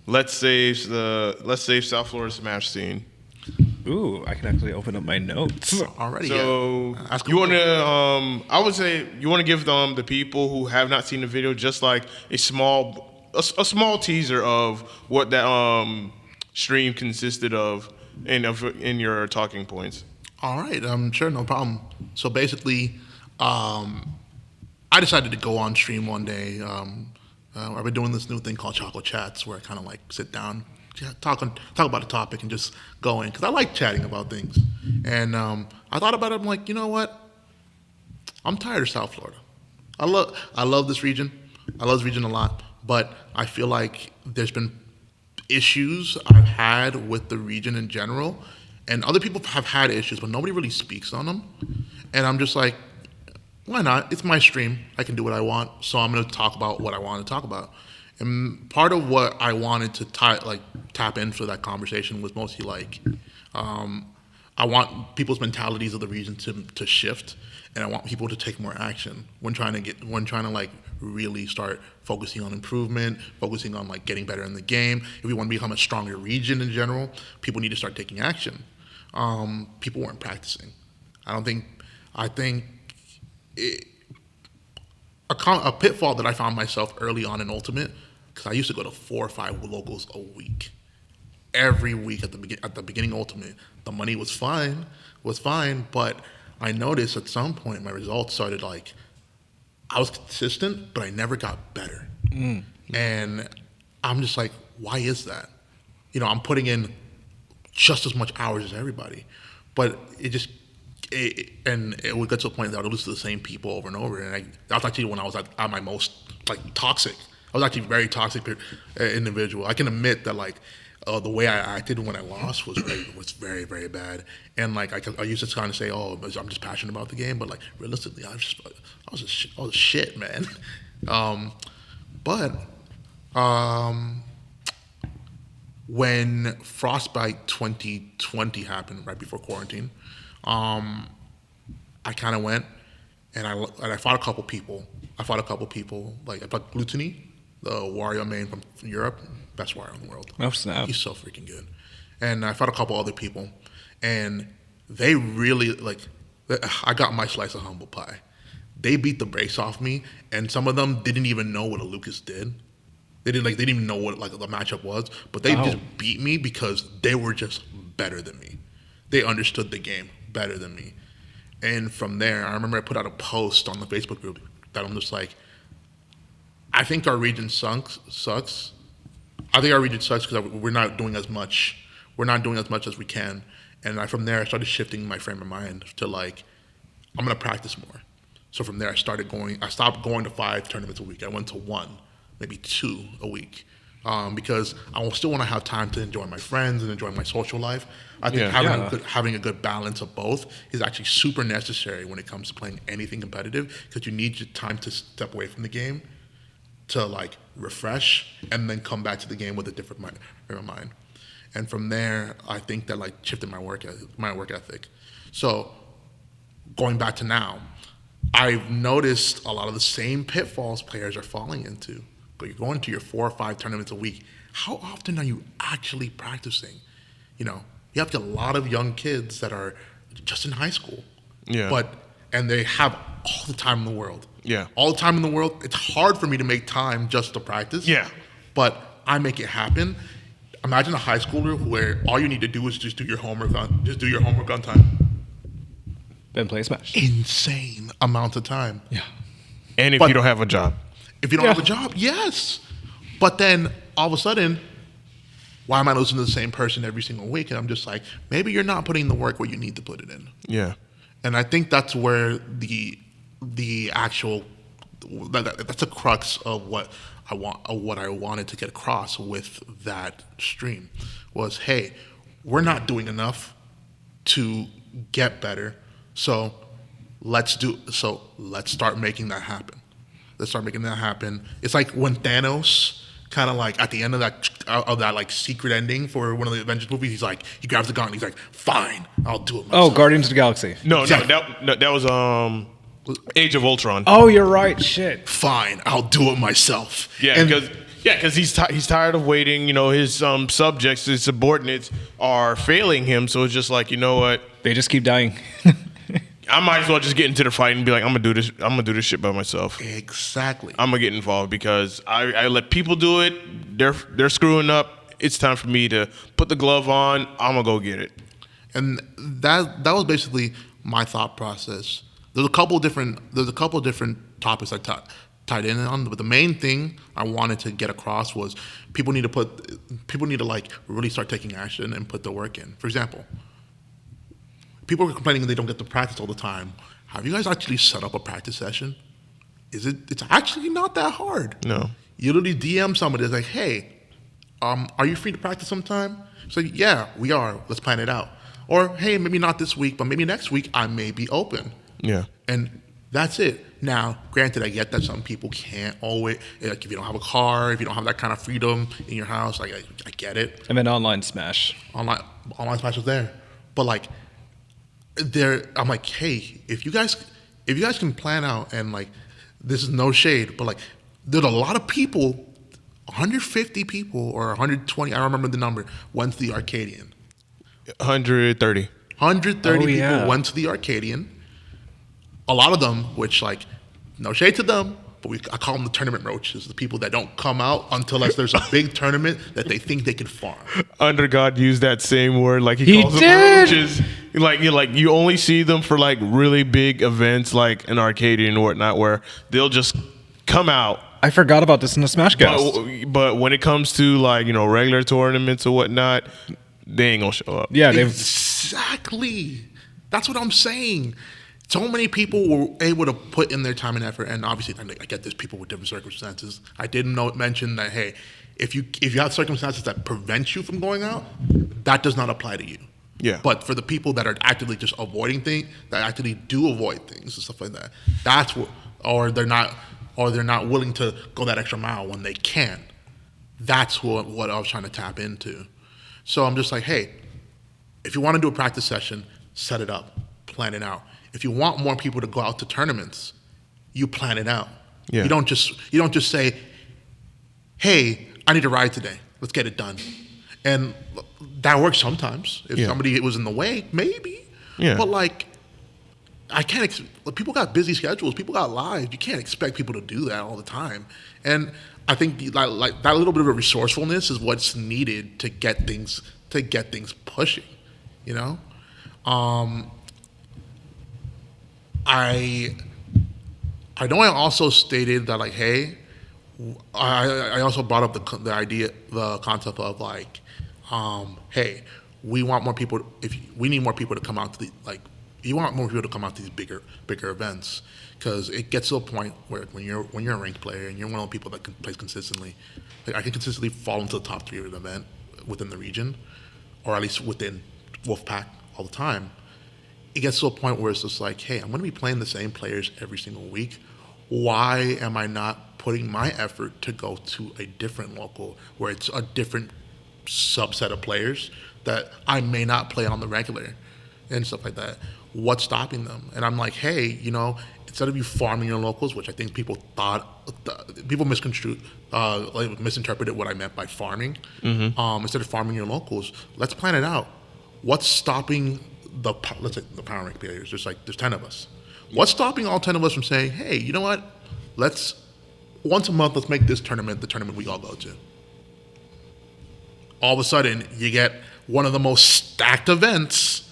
let's save South Florida Smash scene. Ooh, I can actually open up my notes. Already. So you want to, I would say you want to give them the people who have not seen the video just like a small teaser of what that stream consisted of in your talking points. All right. Sure, no problem. So basically, I decided to go on stream one day. I've been doing this new thing called Chocolate Chats, where I kind of like sit down, talk about a topic, and just go in because I like chatting about things. And I thought about it. I'm like, you know what? I'm tired of South Florida. I love this region. I love this region a lot, but I feel like there's been issues I've had with the region in general, and other people have had issues, but nobody really speaks on them. And I'm just like, why not? It's my stream. I can do what I want, so I'm going to talk about what I want to talk about. And part of what I wanted to tap into that conversation was mostly like, I want people's mentalities of the region to shift, and I want people to take more action when trying to like really start focusing on improvement, focusing on like getting better in the game. If we want to become a stronger region in general, people need to start taking action. People weren't practicing. I think a pitfall that I found myself early on in Ultimate, because I used to go to 4 or 5 locals a week. Every week at the beginning Ultimate, the money was fine, but I noticed at some point my results started like, I was consistent, but I never got better. And I'm just like, why is that? I'm putting in just as much hours as everybody, but it would get to a point that I would lose to the same people over and over. And that was actually when I was at my most like toxic. I was actually a very toxic individual. I can admit that like the way I acted when I lost was very, very bad. And like I used to kind of say, oh, I'm just passionate about the game, but like realistically, I was shit, man. But when Frostbite 2020 happened right before quarantine, I kind of went and I fought a couple people. Like I fought Glutony, the Wario main from Europe, best Wario in the world. Oh snap! He's so freaking good. And I fought a couple other people, and they really like. I got my slice of humble pie. They beat the brakes off me, and some of them didn't even know what a Lucas did. They didn't even know what like the matchup was, but they just beat me because they were just better than me. They understood the game better than me. And from there, I remember I put out a post on the Facebook group that I'm just like, I think our region sucks. I think our region sucks because we're not doing as much. We're not doing as much as we can. And from there, I started shifting my frame of mind to like, I'm gonna practice more. So from there, I stopped going to 5 tournaments a week. I went to 1, maybe 2 a week. Because I still want to have time to enjoy my friends and enjoy my social life. I think having a good balance of both is actually super necessary when it comes to playing anything competitive, because you need your time to step away from the game to like refresh and then come back to the game with a different frame of mind. And from there, I think that like shifted my work ethic. So going back to now, I've noticed a lot of the same pitfalls players are falling into. But you're going to your 4 or 5 tournaments a week. How often are you actually practicing? You have a lot of young kids that are just in high school. Yeah. And they have all the time in the world. Yeah. All the time in the world. It's hard for me to make time just to practice. Yeah. But I make it happen. Imagine a high schooler where all you need to do is just do your homework on time. Then play Smash. Insane amount of time. Yeah. And if you don't have a job. If you don't have a job, yes. But then all of a sudden, why am I listening to the same person every single week? And I'm just like, maybe you're not putting the work where you need to put it in. Yeah. And I think that's where the actual that's the crux of what I wanted to get across with that stream was, hey, we're not doing enough to get better. So let's start making that happen. It's like when Thanos kind of like at the end of that like secret ending for one of the Avengers movies, he grabs the gun and he's like, fine, I'll do it myself. Oh, Guardians of the Galaxy. No, that was Age of Ultron. Oh, you're right. Shit. Fine, I'll do it myself. Yeah, because Yeah, because he's tired of waiting. You know, his subjects, his subordinates are failing him. So it's just like, you know what? They just keep dying. I might as well just get into the fight and be like, I'm gonna do this. I'm gonna do this shit by myself. Exactly. I'm gonna get involved because I let people do it. They're screwing up. It's time for me to put the glove on. I'm gonna go get it. And that was basically my thought process. There's a couple different topics I tied in on, but the main thing I wanted to get across was people need to like really start taking action and put the work in. For example, people are complaining they don't get to practice all the time. Have you guys actually set up a practice session? It's actually not that hard. No. You literally DM somebody that's like, hey, are you free to practice sometime? It's like, yeah, we are. Let's plan it out. Or, hey, maybe not this week, but maybe next week I may be open. Yeah. And that's it. Now, granted, I get that some people can't always, like if you don't have a car, if you don't have that kind of freedom in your house, like I get it. And then online Smash. Online Smash is there. But like, I'm like, hey, if you guys can plan out and like, this is no shade, but like, there's a lot of people, 150 people or 120, I don't remember the number, went to the Arcadian. 130. 130 yeah. people went to the Arcadian. A lot of them, which like, no shade to them, but I call them the tournament roaches, the people that don't come out unless there's a big tournament that they think they can farm. Undergod used that same word, like he calls them did. roaches. You only see them for like really big events, like an Arcadian or whatnot, where they'll just come out. I forgot about this in the Smashcast. But when it comes to like regular tournaments or whatnot, they ain't gonna show up. Yeah, they've Exactly. That's what I'm saying. So many people were able to put in their time and effort, and obviously, I get this. People with different circumstances. I did mention that. Hey, if you have circumstances that prevent you from going out, that does not apply to you. Yeah. But for the people that are actively just avoiding things, that actually do avoid things and stuff like that, that's what, or they're not willing to go that extra mile when they can. That's what I was trying to tap into. So I'm just like, hey, if you want to do a practice session, set it up, plan it out. If you want more people to go out to tournaments, you plan it out. Yeah. You don't just say, hey, I need a ride today. Let's get it done. And that works sometimes. If somebody was in the way, maybe. Yeah. But like, people got busy schedules. People got lives. You can't expect people to do that all the time. And I think like that little bit of a resourcefulness is what's needed to get things pushing. You know. I know I also stated that like, hey, I also brought up the concept of like, hey, we want more people. We need more people to come out to you want more people to come out to these bigger events, because it gets to a point where when you're a ranked player and you're one of the people that can play consistently, like I can consistently fall into the top 3 of an event within the region, or at least within Wolfpack all the time. It gets to a point where it's just like, hey, I'm going to be playing the same players every single week. Why am I not putting my effort to go to a different local where it's a different subset of players that I may not play on the regular and stuff like that? What's stopping them? And I'm like, hey, instead of you farming your locals, which I think people misinterpreted what I meant by farming. Mm-hmm. Instead of farming your locals, let's plan it out. What's stopping let's say the power rank players? There's 10 of us. What's stopping all 10 of us from saying, hey, you know what? Once a month, let's make this tournament the tournament we all go to. All of a sudden, you get one of the most stacked events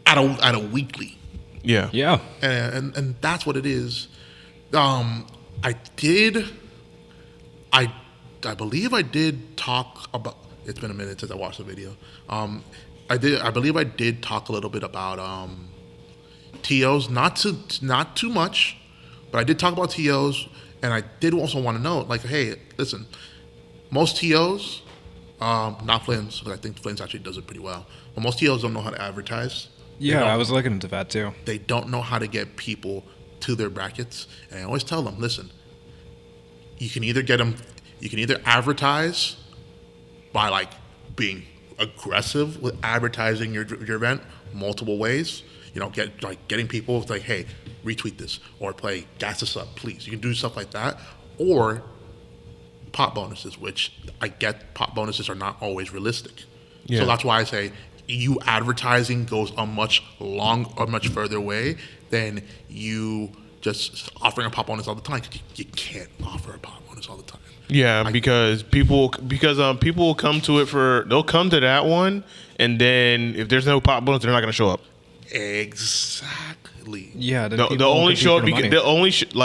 at a weekly. Yeah. Yeah. And that's what it is. I believe I did talk about, it's been a minute since I watched the video. I believe I did talk a little bit about TOs, not too much, but I did talk about TOs, and I did also want to know, like, hey, listen, most TOs, not Flynn's, but I think Flynn's actually does it pretty well, but most TOs don't know how to advertise. Yeah, I was looking into that too. They don't know how to get people to their brackets, and I always tell them, listen, you can either advertise by like being aggressive with advertising your event multiple ways. Getting people like, hey, retweet this or play gas this up, please. You can do stuff like that, or pot bonuses, which I get pot bonuses are not always realistic. Yeah. So that's why I say you advertising goes a much further way than you just offering a pot bonus all the time. You can't offer a pot bonus all the time. Yeah, because people will come to it they'll come to that one, and then if there's no pot bonus, they're not gonna show up. Exactly. Yeah, then They'll people only compete show for up the money.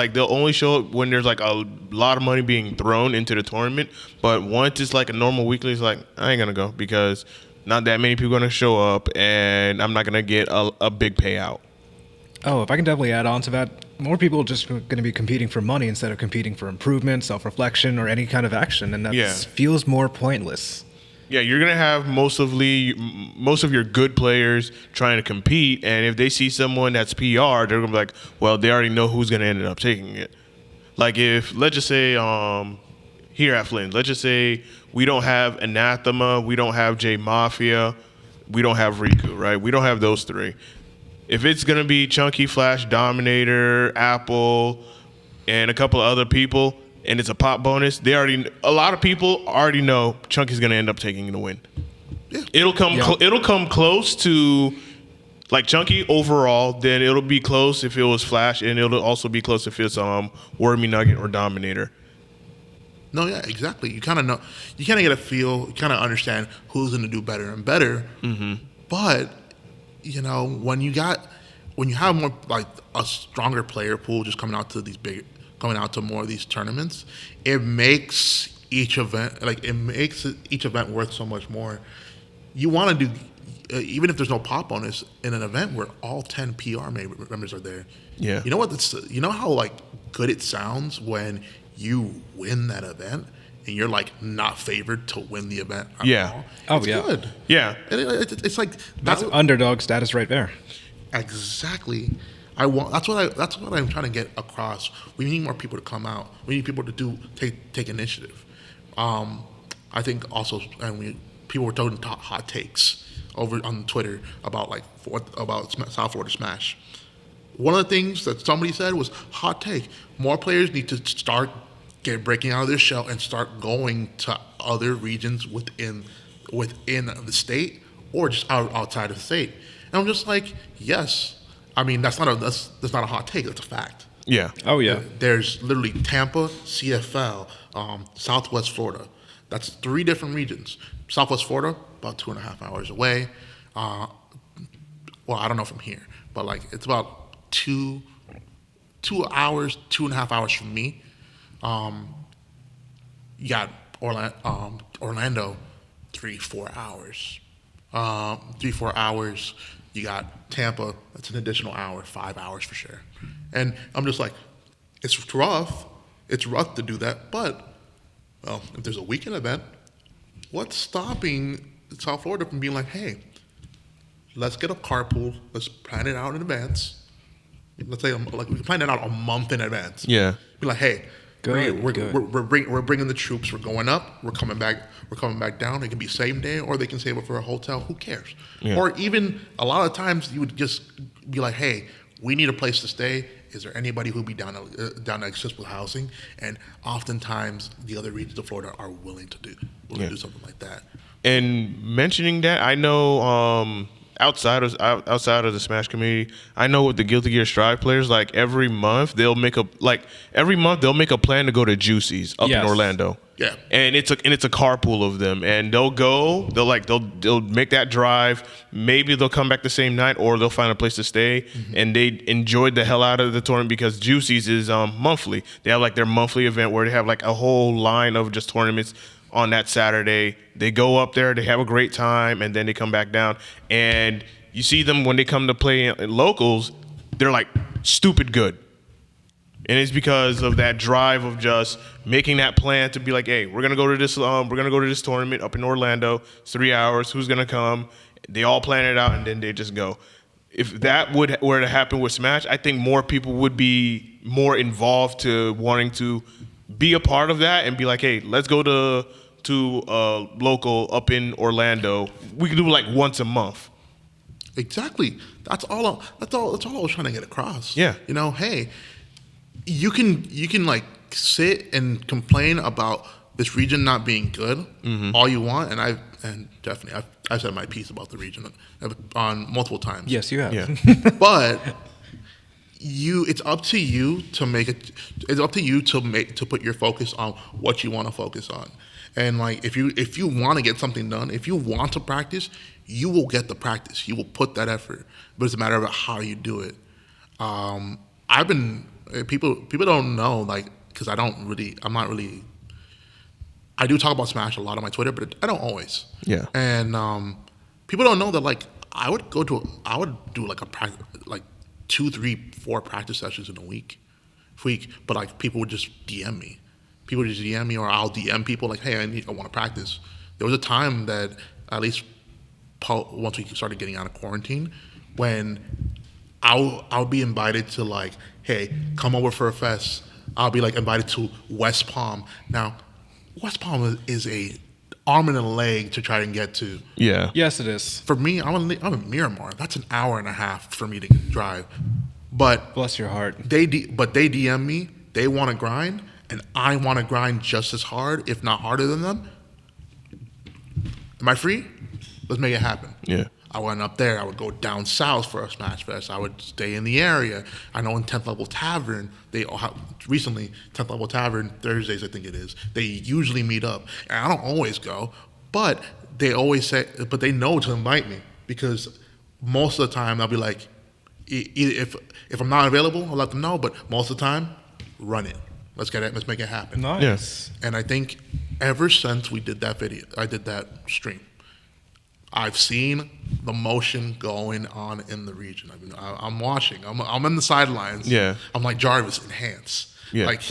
they'll only show up when there's like a lot of money being thrown into the tournament. But once it's like a normal weekly, it's like I ain't gonna go because not that many people are gonna show up, and I'm not gonna get a big payout. Oh, if I can definitely add on to that, more people are just going to be competing for money instead of competing for improvement, self-reflection, or any kind of action, and that feels more pointless. Yeah, you're gonna have most of your good players trying to compete, and if they see someone that's PR, they're gonna be like, well, they already know who's gonna end up taking it. Like if let's just say here at Flint, let's just say we don't have Anathema, we don't have J Mafia, we don't have Riku, right? We don't have those three. If it's gonna be Chunky, Flash, Dominator, Apple, and a couple of other people, and it's a pot bonus, a lot of people already know Chunky's gonna end up taking the win. Yeah. It'll come close to like Chunky overall. Then it'll be close if it was Flash, and it'll also be close if it's Wormy Nugget or Dominator. No, yeah, exactly. You kind of know, you kind of get a feel, you kind of understand who's going to do better and better. Mm-hmm. But when you have more like a stronger player pool just coming out to more of these tournaments, it makes each event worth so much more. You want to do even if there's no pop bonus in an event where all 10 PR members are there. Yeah. You know what? You know how like good it sounds when you win that event and you're like not favored to win the event at all? Oh, it's yeah. good. Yeah. It's like That's underdog status right there. exactly. That's what I'm trying to get across. We need more people to come out. We need people to take initiative. I think also, people were talking hot takes over on Twitter about South Florida Smash. One of the things that somebody said was hot take. More players need to start breaking out of their shell and start going to other regions within the state or just outside of the state. And I'm just like, yes. I mean, that's not a hot take. That's a fact. Yeah. Oh, yeah. There's literally Tampa, CFL, Southwest Florida. That's 3 different regions. Southwest Florida, about 2.5 hours away. Well, I don't know from here, but like it's about 2 hours, 2.5 hours from me. You got Orlando, 3-4 hours. 3-4 hours. You got Tampa, that's an additional hour, 5 hours for sure. And I'm just like, it's rough. It's rough to do that, but, well, if there's a weekend event, what's stopping South Florida from being like, hey, let's get a carpool, let's plan it out in advance. Let's say, like, we can plan it out a month in advance. Yeah. Be like, hey, Good. we're bringing the troops. We're going up. We're coming back. We're coming back down. It can be same day, or they can save it for a hotel. Who cares? Yeah. Or even a lot of times you would just be like, "Hey, we need a place to stay. Is there anybody who'd be down to assist with housing?" And oftentimes the other regions of Florida are willing to do something like that. And mentioning that, I know outside of the Smash community, I know with the Guilty Gear Strive players, like every month they'll make a plan to go to Juicy's up in Orlando. Yeah. And it's a carpool of them, and they'll make that drive. Maybe they'll come back the same night, or they'll find a place to stay. Mm-hmm. And they enjoyed the hell out of the tournament because Juicy's is monthly. They have like their monthly event where they have like a whole line of just tournaments on that Saturday. They go up there, they have a great time, and then they come back down. And you see them when they come to play in locals, they're like stupid good. And it's because of that drive of just making that plan to be like, hey, we're gonna go to this tournament up in Orlando. It's 3 hours. Who's gonna come? They all plan it out, and then they just go. If that were to happen with Smash, I think more people would be more involved to wanting to be a part of that and be like, hey, let's go to local up in Orlando. We can do like once a month. Exactly. That's all I was trying to get across. Yeah. Hey, you can like sit and complain about this region not being good, all you want, and I've said my piece about the region on multiple times. Yes, you have. Yeah. But it's up to you to make it. It's up to you to put your focus on what you want to focus on. And like if you want to get something done, if you want to practice, you will get the practice. You will put that effort. But it's a matter of how you do it. People don't know, like, because I do talk about Smash a lot on my Twitter, but I don't always. Yeah. And people don't know that, like, I would do like a practice, like 2, 3, 4 practice sessions in a week, but like people would just DM me. People would just DM me, or I'll DM people like, hey, I want to practice. There was a time that, at least once we started getting out of quarantine, when I'll be invited to, like, hey, come over for a fest. I'll be like invited to West Palm. Now, West Palm is a arm and a leg to try and get to. Yeah. Yes, it is. For me, I'm in Miramar. That's an hour and a half for me to drive. But Bless your heart. they DM me. They want to grind, and I want to grind just as hard, if not harder than them. Am I free? Let's make it happen. Yeah. I went up there. I would go down south for a Smash Fest. I would stay in the area. I know in 10th Level Tavern, they recently, 10th Level Tavern, Thursdays I think it is, they usually meet up. And I don't always go, but they know to invite me, because most of the time I'll be like, if I'm not available, I'll let them know, but most of the time, run it. Let's make it happen. Nice. And I think ever since I did that stream, I've seen the motion going on in the region. I'm watching. I'm in the sidelines. Yeah. I'm like, Jarvis, enhance. Yeah. Like,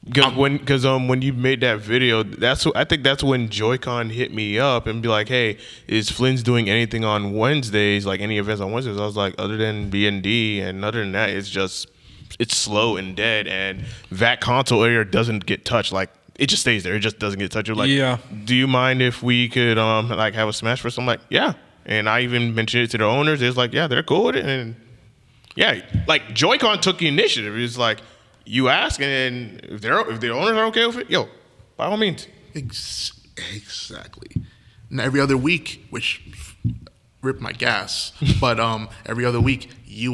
Because when you made that video, I think that's when Joy-Con hit me up and be like, hey, is Flynn's doing anything on Wednesdays, like any events on Wednesdays? I was like, other than B&D, and other than that, it's slow and dead, and that console area doesn't get touched. Like, it just stays there. It just doesn't get touched. You're like, yeah. Do you mind if we could like have a Smash Fest? I'm like, yeah. And I even mentioned it to the owners. It's like, yeah, they're cool with it. And yeah, like Joy-Con took the initiative. It's like, you ask, and if the owners are okay with it, yo, by all means. Exactly. And every other week, which ripped my gas, but every other week, the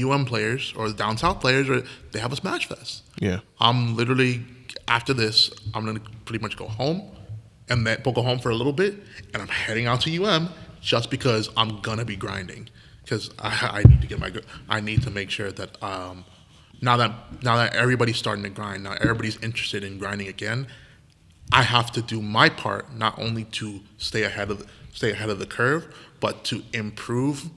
UM players or the down south players, they have a Smash Fest. Yeah. I'm literally, after this, I'm gonna pretty much go home, and then we'll go home for a little bit, and I'm heading out to UM just because I'm gonna be grinding, because I need to make sure that now that everybody's starting to grind, now everybody's interested in grinding again, I have to do my part, not only to stay ahead of the curve, but to improve,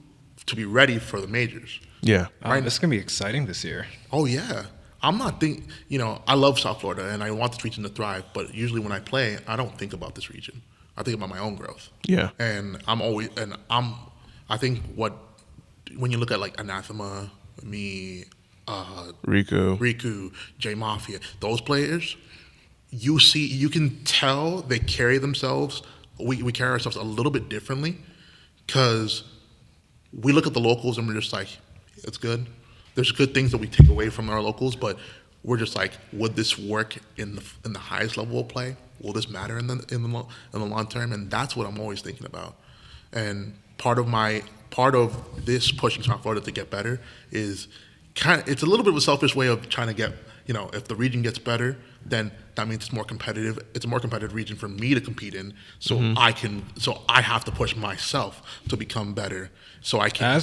to be ready for the majors. Yeah. Right. This is gonna be exciting this year. Oh yeah. I'm not I love South Florida and I want this region to thrive, but usually when I play, I don't think about this region. I think about my own growth. Yeah. And I think when you look at like Anathema, me, Riku, J Mafia, those players, you can tell they carry themselves. We carry ourselves a little bit differently, because we look at the locals and we're just like, it's good. There's good things that we take away from our locals, but we're just like, would this work in the highest level of play? Will this matter in the long term? And that's what I'm always thinking about. And part of this pushing South Florida to get better is it's a little bit of a selfish way of trying to get, if the region gets better, then that means it's more competitive. It's a more competitive region for me to compete in. So I have to push myself to become better, so I can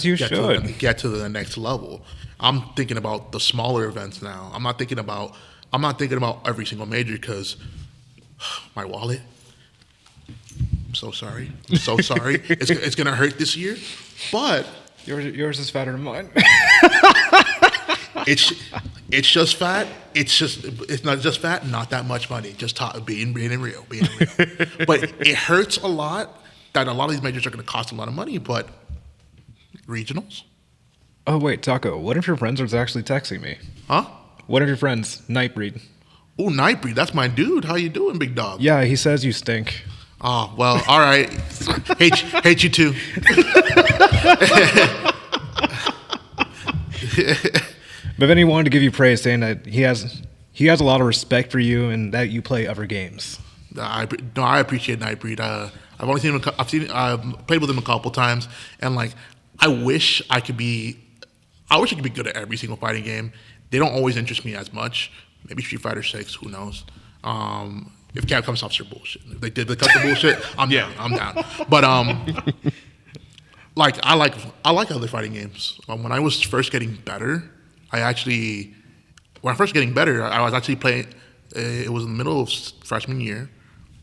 get to the next level. I'm thinking about the smaller events now. I'm not thinking about every single major, because my wallet. I'm so sorry. It's gonna hurt this year, but yours is fatter than mine. It's just fat. It's not just fat. Not that much money. Just being real. But it hurts a lot that a lot of these majors are going to cost a lot of money. But regionals. Oh wait, Taco. One of your friends was actually texting me. Huh? One of your friends, Nightbreed. Oh, Nightbreed. That's my dude. How you doing, big dog? Yeah, he says you stink. Oh well. All right. hate you too. But then he wanted to give you praise, saying that he he has a lot of respect for you and that you play other games. I appreciate Nightbreed. I've only seen him. I've played with him a couple times, and like, I wish I could be. I wish I could be good at every single fighting game. They don't always interest me as much. Maybe Street Fighter 6, who knows? If Capcom stops their bullshit, if they did the cut the bullshit, I'm down. I'm down. But like I like other fighting games. When I was first getting better, I was actually playing. It was in the middle of freshman year,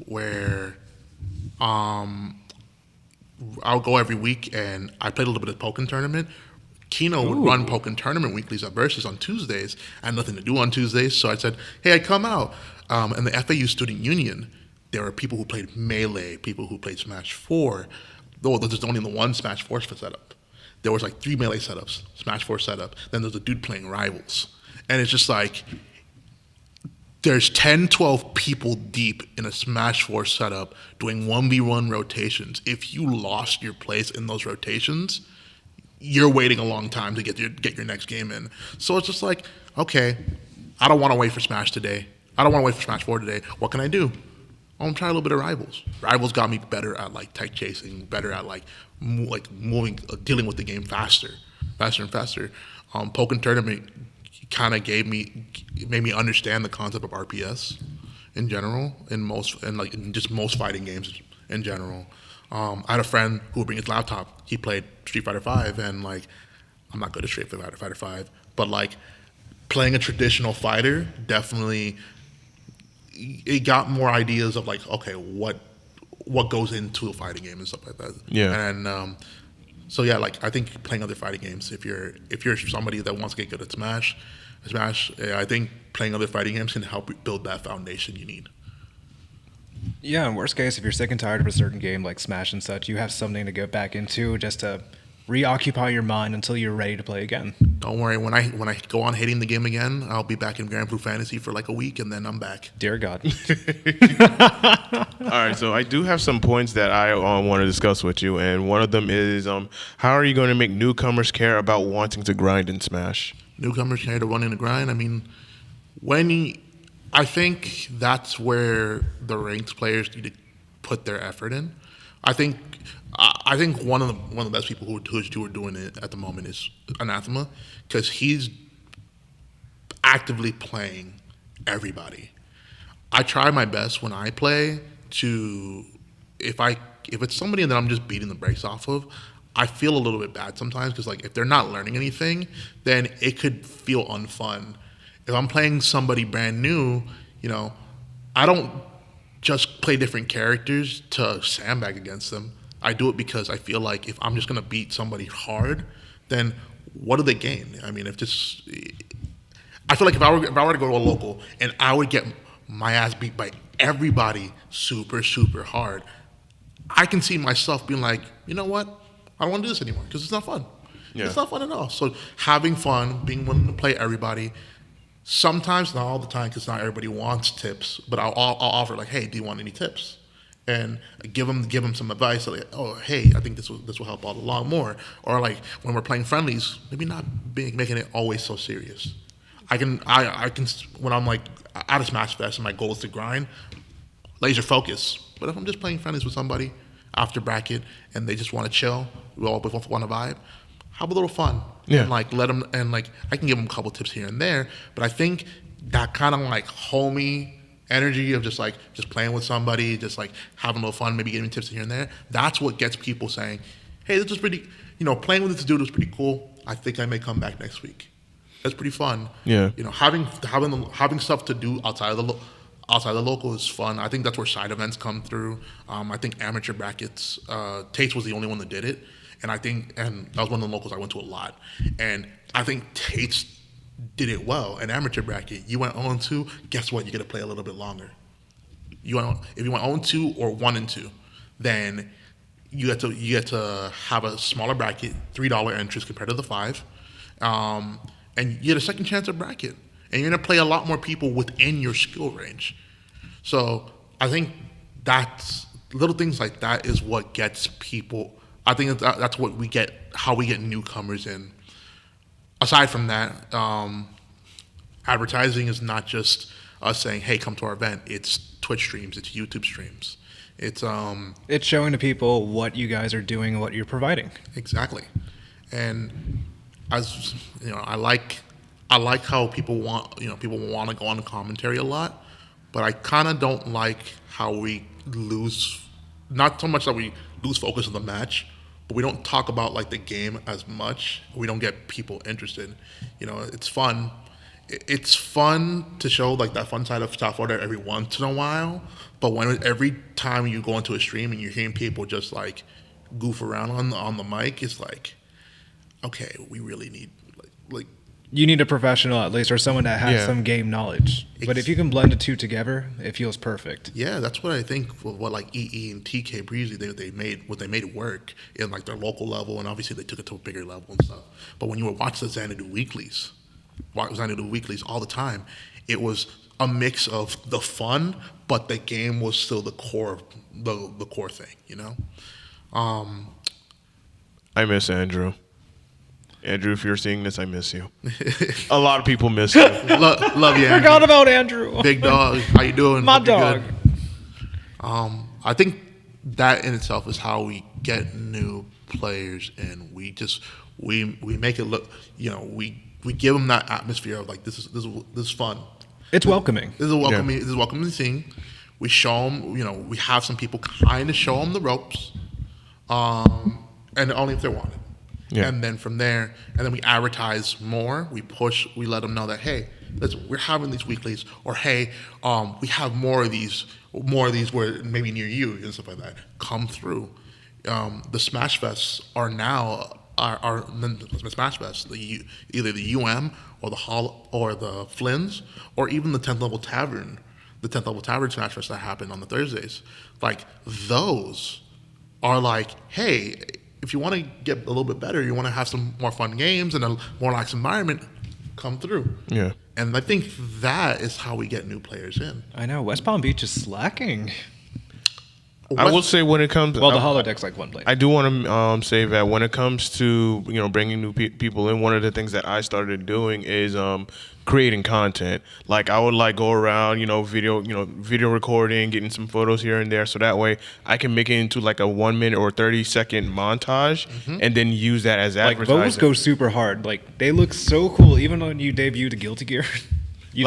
where I'll go every week, and I played a little bit of Pokken Tournament. Kino would run Pokken Tournament weeklies at Versus on Tuesdays. I had nothing to do on Tuesdays, so I said, hey, I'd come out. And the FAU Student Union, there were people who played Melee, people who played Smash 4. Though there's only the one Smash 4 setup. There was like 3 Melee setups, Smash 4 setup. Then there's a dude playing Rivals. And it's just like, there's 10, 12 people deep in a Smash 4 setup doing 1v1 rotations. If you lost your place in those rotations, you're waiting a long time to get your next game in. So it's just like, okay, I don't want to wait for Smash today. I don't want to wait for Smash 4 today. What can I do? I'm gonna try a little bit of Rivals. Rivals got me better at like tech chasing, better at like moving, dealing with the game faster and faster. Pokken Tournament kind of made me understand the concept of RPS in general, in just most fighting games in general. I had a friend who would bring his laptop. He played Street Fighter 5, and like, I'm not good at Street Fighter 5, but like, playing a traditional fighter definitely, it got more ideas of like, okay, what goes into a fighting game and stuff like that. Yeah. And so yeah, like, I think playing other fighting games, if you're somebody that wants to get good at Smash, I think playing other fighting games can help build that foundation you need. Yeah, in worst case, if you're sick and tired of a certain game like Smash and such, you have something to go back into just to reoccupy your mind until you're ready to play again. Don't worry, when I go on hating the game again, I'll be back in Grand Blue Fantasy for like a week, and then I'm back. Dear God. All right, so I do have some points that I want to discuss with you, and one of them is how are you going to make newcomers care about wanting to grind in Smash? Newcomers care to wanting to grind? I mean, I think that's where the ranked players need to put their effort in. I think one of the best people who are doing it at the moment is Anathema, because he's actively playing everybody. I try my best when I play to, if it's somebody that I'm just beating the brakes off of, I feel a little bit bad sometimes, because like, if they're not learning anything, then it could feel unfun. If I'm playing somebody brand new, I don't just play different characters to sandbag against them. I do it because I feel like if I'm just gonna beat somebody hard, then what do they gain? I mean, I feel like if I were to go to a local and I would get my ass beat by everybody super, super hard, I can see myself being like, you know what? I don't want to do this anymore because it's not fun. Yeah. It's not fun at all. So having fun, being willing to play everybody. Sometimes, not all the time, because not everybody wants tips, but I'll offer like, hey, do you want any tips? And give them some advice. Like, oh, hey, I think this will help out a lot more. Or like when we're playing friendlies, maybe not making it always so serious. I can when I'm like at a Smash Fest and my goal is to grind, laser focus. But if I'm just playing friendlies with somebody after bracket and they just want to chill, we all both want to vibe, have a little fun. Yeah. And like let them, and like I can give them a couple tips here and there, but I think that kind of like homey energy of just playing with somebody, just like having a little fun, maybe giving tips here and there, that's what gets people saying, hey, this was pretty, playing with this dude was pretty cool. I think I may come back next week. That's pretty fun. Yeah. Having stuff to do outside of the local is fun. I think that's where side events come through. I think amateur brackets, Tate's was the only one that did it. And that was one of the locals I went to a lot. And I think Tate's did it well. An amateur bracket, you went 0-2, guess what? You get to play a little bit longer. If you went 0-2 or 1-2, then you get to have a smaller bracket, $3 entries compared to the $5, and you get a second chance at bracket. And you're gonna play a lot more people within your skill range. So I think that's little things like that is what gets people. I think that's what we get, how we get newcomers in. Aside from that, advertising is not just us saying, "Hey, come to our event." It's Twitch streams, it's YouTube streams, it's showing to people what you guys are doing and what you're providing. exactly. And as you know, I like how people want to go on the commentary a lot, but I kind of don't like how we lose, not so much that we lose focus of the match, but we don't talk about like the game as much. We don't get people interested. You know, it's fun. It's fun to show like that fun side of South Florida every once in a while, but when every time you go into a stream and you're hearing people just like goof around on the mic, it's like, okay, we really need like You need a professional at least, or someone that has some game knowledge. But if you can blend the two together, it feels perfect. Yeah, that's what I think. What like EE and TK Breezy they made it work in like their local level, and obviously they took it to a bigger level and stuff. But when you would watch the Xanadu Weeklies all the time, it was a mix of the fun, but the game was still the core thing. You know. I miss Andrew. Andrew, if you're seeing this, I miss you. A lot of people miss you. Love you, Andrew. Forgot about Andrew. Big dog. How you doing? My Hope you're dog. good. I think that in itself is how we get new players, and we make it look. You know, we give them that atmosphere of like this is fun. It's welcoming. This is a welcoming. This is a welcoming scene. We show them. You know, we have some people kind of show them the ropes, and only if they want it. Yeah. And then from there, and then we advertise more. We push. We let them know that, hey, listen, we're having these weeklies, or hey, we have more of these where maybe near you and stuff like that. Come through. The Smash Fests are now the Smash Fest, either the UM or the Hall or the Flynn's or even the 10th Level Tavern, the 10th Level Tavern Smash Fest that happened on the Thursdays. Like those are like, hey, if you want to get a little bit better, you want to have some more fun games and a more relaxed environment, come through. Yeah. And I think that is how we get new players in. I know. West Palm Beach is slacking. I will say when it comes... Well, the holodeck's like one place. I do want to say that when it comes to bringing new people in, one of the things that I started doing is creating content. Like I would like go around, video recording, getting some photos here and there, so that way I can make it into like a 1 minute or 30-second montage, and then use that as advertising. Like those go super hard. Like they look so cool, even when you debut the Guilty Gear. You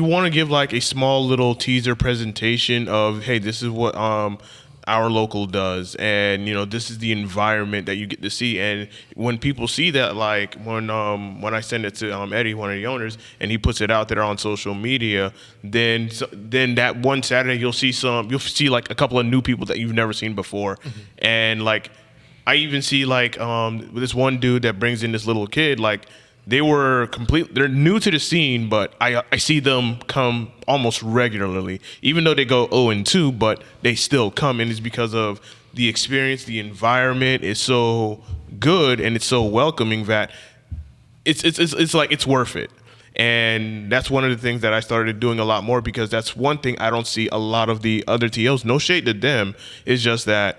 want to give like a small little teaser presentation of, hey, this is what our local does, and this is the environment that you get to see. And when people see that, like when I send it to Eddie, one of the owners, and he puts it out there on social media, then that one Saturday you'll see like a couple of new people that you've never seen before, and like I even see like this one dude that brings in this little kid, like. They're new to the scene, but I see them come almost regularly. Even though they go 0-2, but they still come, and it's because of the experience. The environment is so good and it's so welcoming that it's like it's worth it. And that's one of the things that I started doing a lot more, because that's one thing I don't see a lot of the other TOs. No shade to them. It's just that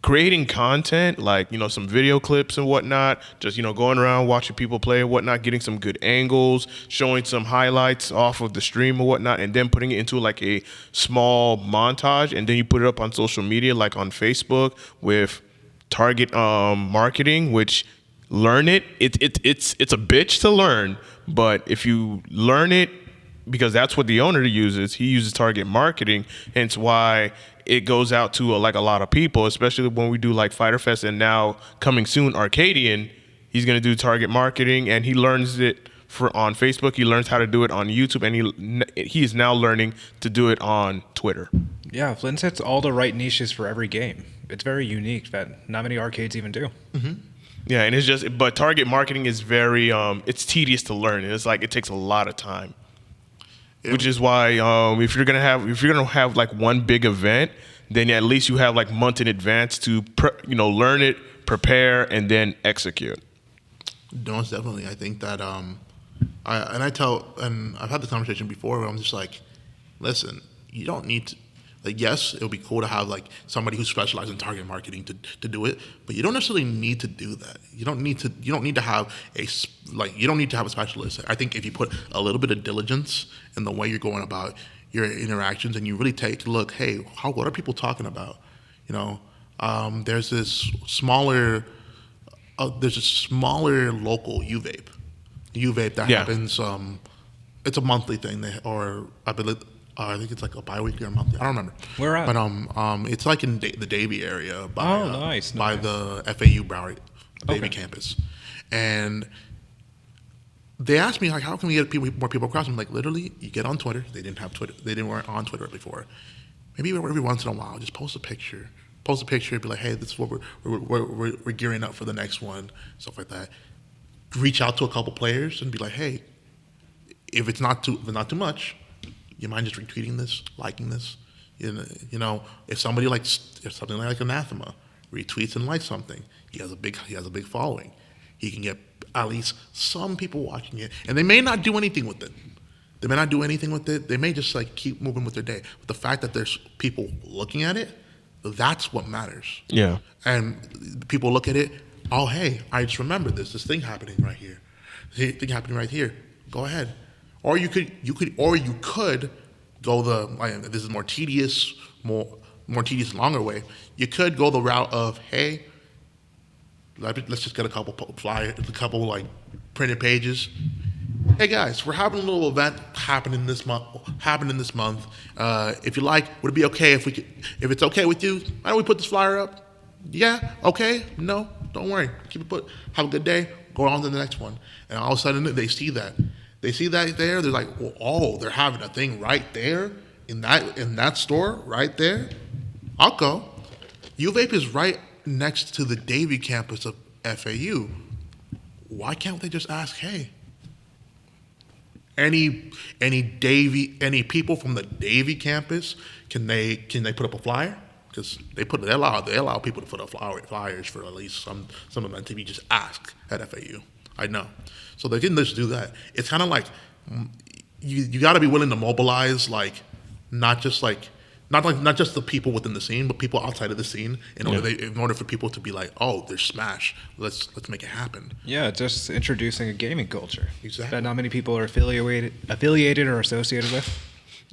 creating content, like, some video clips and whatnot, just, going around watching people play and whatnot, getting some good angles, showing some highlights off of the stream or whatnot, and then putting it into like a small montage, and then you put it up on social media, like on Facebook with target marketing, which learn it. It's a bitch to learn, but if you learn it, because that's what the owner uses. He uses target marketing, hence why it goes out to a lot of people, especially when we do like Fighter Fest, and now coming soon Arcadian. He's going to do target marketing, and he learns it on Facebook. He learns how to do it on YouTube, and he is now learning to do it on Twitter. Yeah, Flynn sets all the right niches for every game. It's very unique that not many arcades even do. Mm-hmm. Yeah, and but target marketing is very it's tedious to learn. It's like it takes a lot of time. Which is why if you're gonna have like one big event, then at least you have like months in advance to learn it, prepare, and then execute. No, it's definitely. I think that I've had this conversation before where I'm just like, listen, you don't need to. Like, yes, it would be cool to have like somebody who specializes in target marketing to do it, but you don't necessarily need to do that. You don't need to have you don't need to have a specialist. I think if you put a little bit of diligence in the way you're going about your interactions, and you really take a look, hey, what are people talking about? You know, there's this smaller local U-Vape that happens. It's a monthly thing, or I believe I think it's like a bi-weekly or monthly. I don't remember. Where at? But it's like in the Davie area by nice. the FAU Broward Davie campus, and they asked me like, how can we get more people across? I'm like, literally, you get on Twitter. They didn't have Twitter. Weren't on Twitter before. Maybe every once in a while, just post a picture. Be like, hey, this is what we're gearing up for the next one, stuff like that. Reach out to a couple players and be like, hey, if it's not too much, you mind just retweeting this, liking this? You know, if something like Anathema retweets and likes something, he has a big following. He can get at least some people watching it, and they may not do anything with it. They may just like keep moving with their day. But the fact that there's people looking at it, that's what matters. Yeah. And people look at it, oh, hey, I just remember this thing happening right here. Go ahead. Or you could go this is more tedious, longer way. You could go the route of, hey, let's just get a couple like printed pages. Hey guys, we're having a little event happening this month. If you like, would it be okay if it's okay with you? Why don't we put this flyer up? Yeah, okay. No, don't worry. Keep it put. Have a good day. Go on to the next one. And all of a sudden they see that. There. They're like, well, oh, they're having a thing right there in that store right there. I'll go. U-Vape is right next to the Davie campus of FAU. Why can't they just ask, hey, any people from the Davie campus, can they put up a flyer? Because they allow people to put up flyers for at least some events if you just ask at FAU. I know. So they didn't just do that. It's kind of like you got to be willing to mobilize, like not just the people within the scene, but people outside of the scene in order for people to be like, oh, there's Smash. Let's make it happen. Yeah, just introducing a gaming culture. Exactly. That not many people are affiliated or associated with.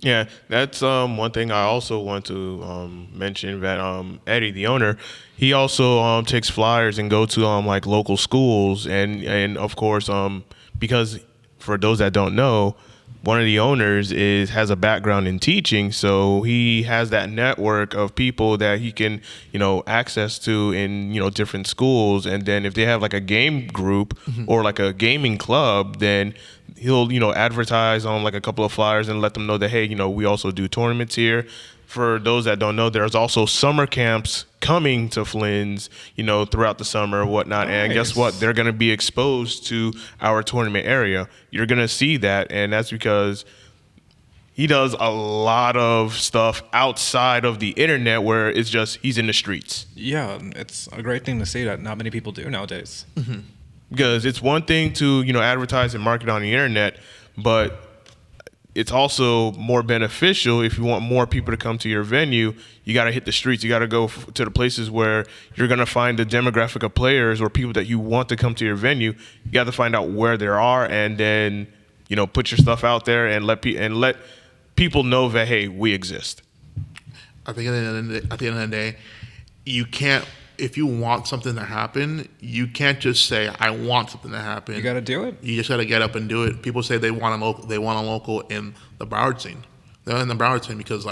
Yeah, that's one thing I also want to mention, that Eddie, the owner, he also takes flyers and go to like local schools, and of course because for those that don't know, one of the owners has a background in teaching, so he has that network of people that he can access to in different schools, and then if they have like a game group or like a gaming club, then he'll advertise on like a couple of flyers and let them know that, hey, we also do tournaments here. For those that don't know, there's also summer camps coming to Flynn's, throughout the summer or whatnot. Nice. And guess what? They're going to be exposed to our tournament area. You're going to see that, and that's because he does a lot of stuff outside of the internet where it's just he's in the streets. Yeah, it's a great thing to see that not many people do nowadays. Mm-hmm. Because it's one thing to advertise and market on the internet, but it's also more beneficial if you want more people to come to your venue. You got to hit the streets. You got to go to the places where you're going to find the demographic of players or people that you want to come to your venue. You got to find out where there are, and then put your stuff out there and let people know that, hey, we exist. I think at the end of the day, you can't. If you want something to happen, you can't just say, I want something to happen. You got to do it. You just got to get up and do it. People say they want a local in the Broward scene. They're in the Broward scene because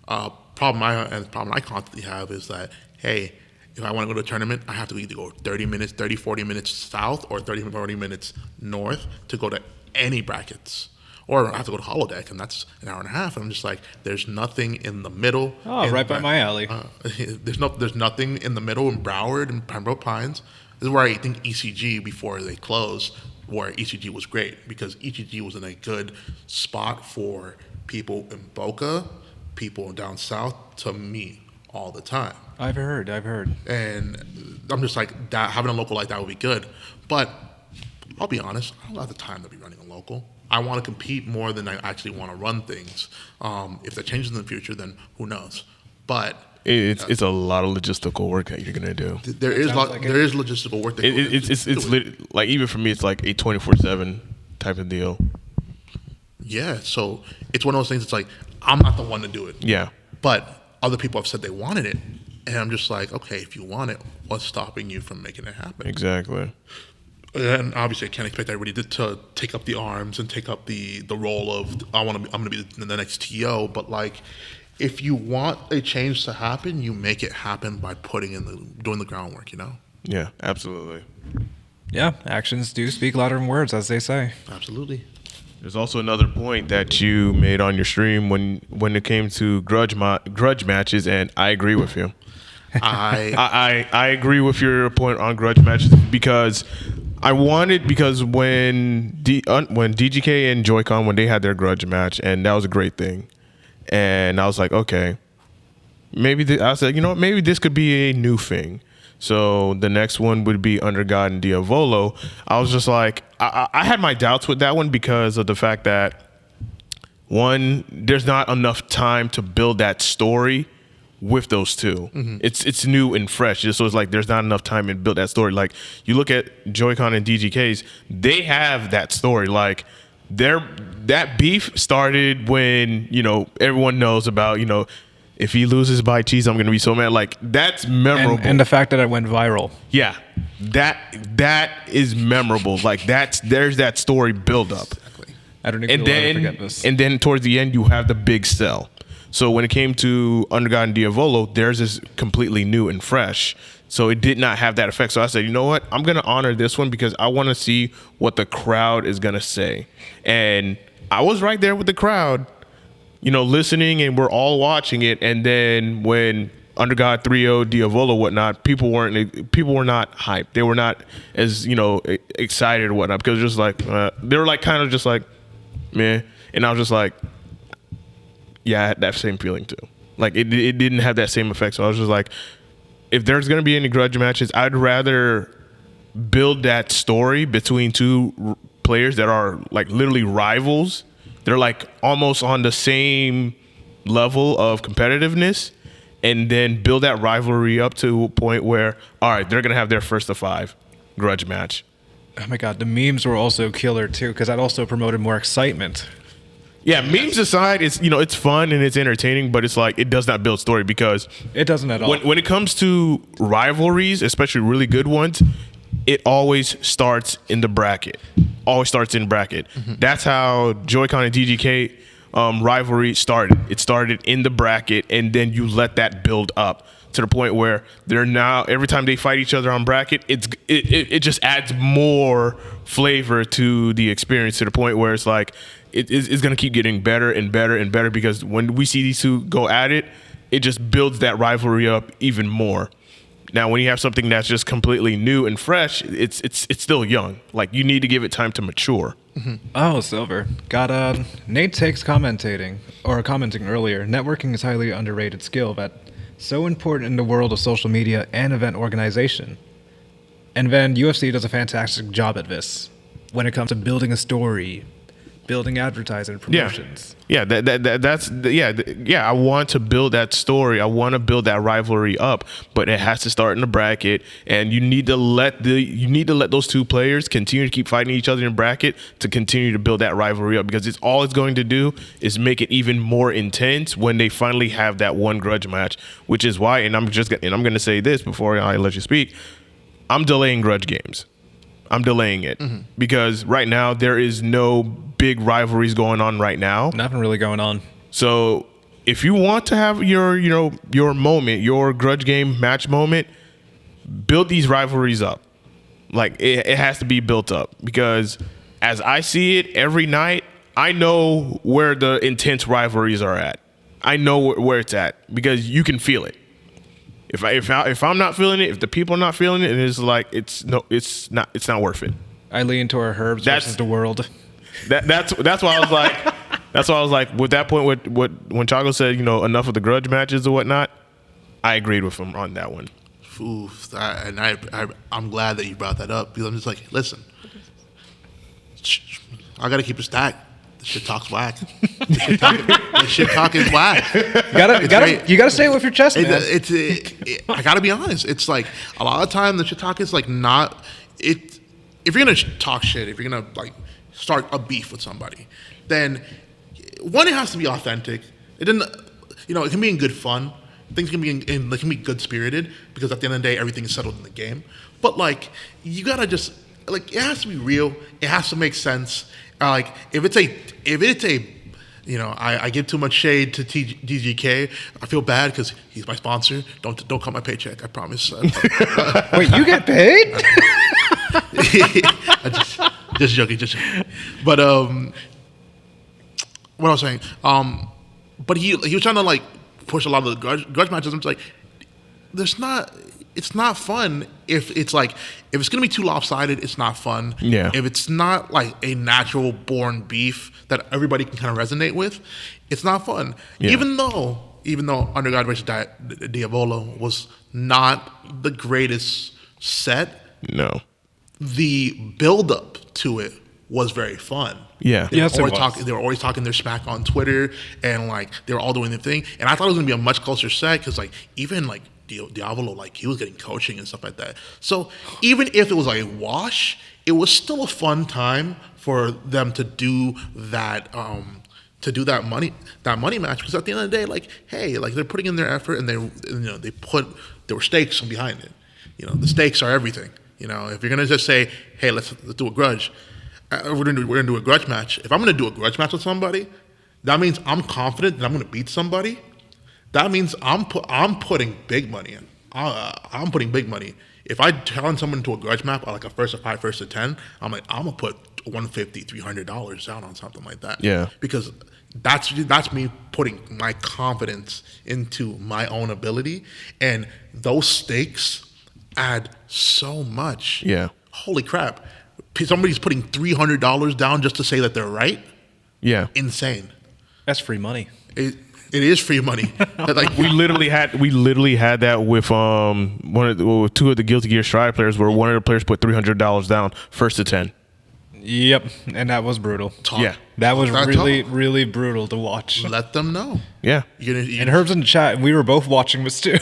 problem I constantly have is that, hey, if I want to go to a tournament, I have to either go 40 minutes south or 40 minutes north to go to any brackets. Or I have to go to Holodeck, and that's an hour and a half. And I'm just like, there's nothing in the middle. Oh, right by my alley. There's nothing in the middle in Broward and Pembroke Pines. This is where I think ECG, before they closed, where ECG was great, because ECG was in a good spot for people in Boca, people down south to meet all the time. I've heard. And I'm just like, that having a local like that would be good. But I'll be honest, I don't have the time to be running a local. I want to compete more than I actually want to run things. If that changes in the future, then who knows? But it's a lot of logistical work that you're gonna do. There is logistical work. Like even for me, it's like a 24/7 type of deal. Yeah, so it's one of those things. It's like I'm not the one to do it. Yeah, but other people have said they wanted it, and I'm just like, okay, if you want it, what's stopping you from making it happen? Exactly. And obviously, I can't expect everybody to take up the arms and take up the role of I'm gonna be the next TO. But like, if you want a change to happen, you make it happen by doing the groundwork. You know? Yeah, absolutely. Yeah, actions do speak louder than words, as they say. Absolutely. There's also another point that you made on your stream when it came to grudge matches, and I agree with you. I agree with your point on grudge matches because when DGK and Joy-Con, when they had their grudge match, and that was a great thing, and I was like, okay, I said, you know what, maybe this could be a new thing. So the next one would be Under God and Diavolo. I was just like, I had my doubts with that one because of the fact that, one, there's not enough time to build that story with those two. Mm-hmm. It's new and fresh. So it's like there's not enough time to build that story. Like you look at Joy-Con and DGK's, they have that story. Like that beef started when, everyone knows about, if he loses by cheese, I'm going to be so mad. Like, that's memorable. And the fact that it went viral. Yeah. That is memorable. Like, there's that story build up. Exactly. I don't even forget this. And then towards the end, you have the big sell. So when it came to Under God and Diavolo, theirs is completely new and fresh. So it did not have that effect. So I said, you know what? I'm going to honor this one because I want to see what the crowd is going to say. And I was right there with the crowd, listening, and we're all watching it. And then when Under God 3-0, Diavolo, whatnot, people were not hyped. They were not as, excited or whatnot because just like, they were like kind of just like, meh. And I was just like, yeah, I had that same feeling too. Like it didn't have that same effect. So I was just like, if there's going to be any grudge matches, I'd rather build that story between two players that are like literally rivals. They're like almost on the same level of competitiveness, and then build that rivalry up to a point where, all right, they're going to have their first of 5 grudge match. Oh my God, the memes were also killer too, because that also promoted more excitement. Yeah, memes aside, it's it's fun and it's entertaining, but it's like it does not build story because it doesn't at all. When it comes to rivalries, especially really good ones, it always starts in the bracket. Always starts in bracket. Mm-hmm. That's how Joy-Con and DGK rivalry started. It started in the bracket, and then you let that build up to the point where they're now every time they fight each other on bracket, it just adds more flavor to the experience to the point where it's like it's going to keep getting better and better and better because when we see these two go at it, it just builds that rivalry up even more. Now, when you have something that's just completely new and fresh, it's still young. Like, you need to give it time to mature. Mm-hmm. Oh, Silver. Got Nate Takes commenting earlier. Networking is a highly underrated skill that's so important in the world of social media and event organization. And then UFC does a fantastic job at this when it comes to building a story, building advertising promotions. Yeah, that's I want to build that story. I want to build that rivalry up, but it has to start in the bracket, and you need to let those two players continue to keep fighting each other in bracket to continue to build that rivalry up because all it's going to do is make it even more intense when they finally have that one grudge match, which is why, and I'm going to say this before I let you speak, I'm delaying grudge games. I'm delaying it because right now there is no big rivalries going on right now. Nothing really going on. So if you want to have your moment, your grudge game match moment, build these rivalries up. Like it has to be built up because as I see it every night, I know where the intense rivalries are at. I know where it's at because you can feel it. If I'm not feeling it, if the people are not feeling it, and it's like it's not worth it. I lean toward Herbs versus the world. That's why I was like that's why I was like with that point when Chaco said enough of the grudge matches or whatnot, I agreed with him on that one. Oof, I'm glad that you brought that up because I'm just like, listen, I gotta keep it stacked. The shit talk's whack. The shit talk is whack. You gotta say it with your chest, man. I gotta be honest. It's like a lot of time the shit talk is like not it. If you're gonna talk shit, if you're gonna like start a beef with somebody, then one, it has to be authentic. It didn't, it can be in good fun. Things can be it can be good spirited, because at the end of the day, everything is settled in the game. But like, you gotta just like, it has to be real. It has to make sense. Like if it's a I give too much shade to DGK. I feel bad because he's my sponsor. Don't cut my paycheck. I promise. Wait, you get paid? just joking. But what I was saying. But he was trying to like push a lot of the grudge matches. I'm just like, it's not fun if it's gonna be too lopsided. It's not fun. Yeah. If it's not like a natural born beef that everybody can kind of resonate with, it's not fun. Yeah. Even though Undergod versus Diavolo was not the greatest set, No. the build up to it was very fun. Yeah. They Yes, it were was. they were always talking their smack on Twitter, and like they were all doing their thing. And I thought it was gonna be a much closer set, because like even like Diavolo, like he was getting coaching and stuff like that. So even if it was like a wash, it was still a fun time for them to do that. That money match, because at the end of the day, like, hey, like they're putting in their effort, and there were stakes behind it. The stakes are everything. If you're gonna just say, hey, let's do a grudge, we're gonna do a grudge match. If I'm gonna do a grudge match with somebody, that means I'm confident that I'm gonna beat somebody. That means I'm putting big money in. I'm putting big money. If I challenge someone to a grudge map, like a first to 5, first to 10, I'm gonna put $150, $300 down on something like that. Yeah. Because that's me putting my confidence into my own ability, and those stakes add so much. Yeah. Holy crap! Somebody's putting $300 down just to say that they're right. Yeah. Insane. That's free money. It is free money. Like We literally had that with with 2 of the Guilty Gear Strive players, where one of the players put $300 down first to 10. Yep, and that was brutal. talk. Yeah. That was Talk. really brutal to watch. Let them know. Yeah. And Herb's in the chat, and we were both watching this too.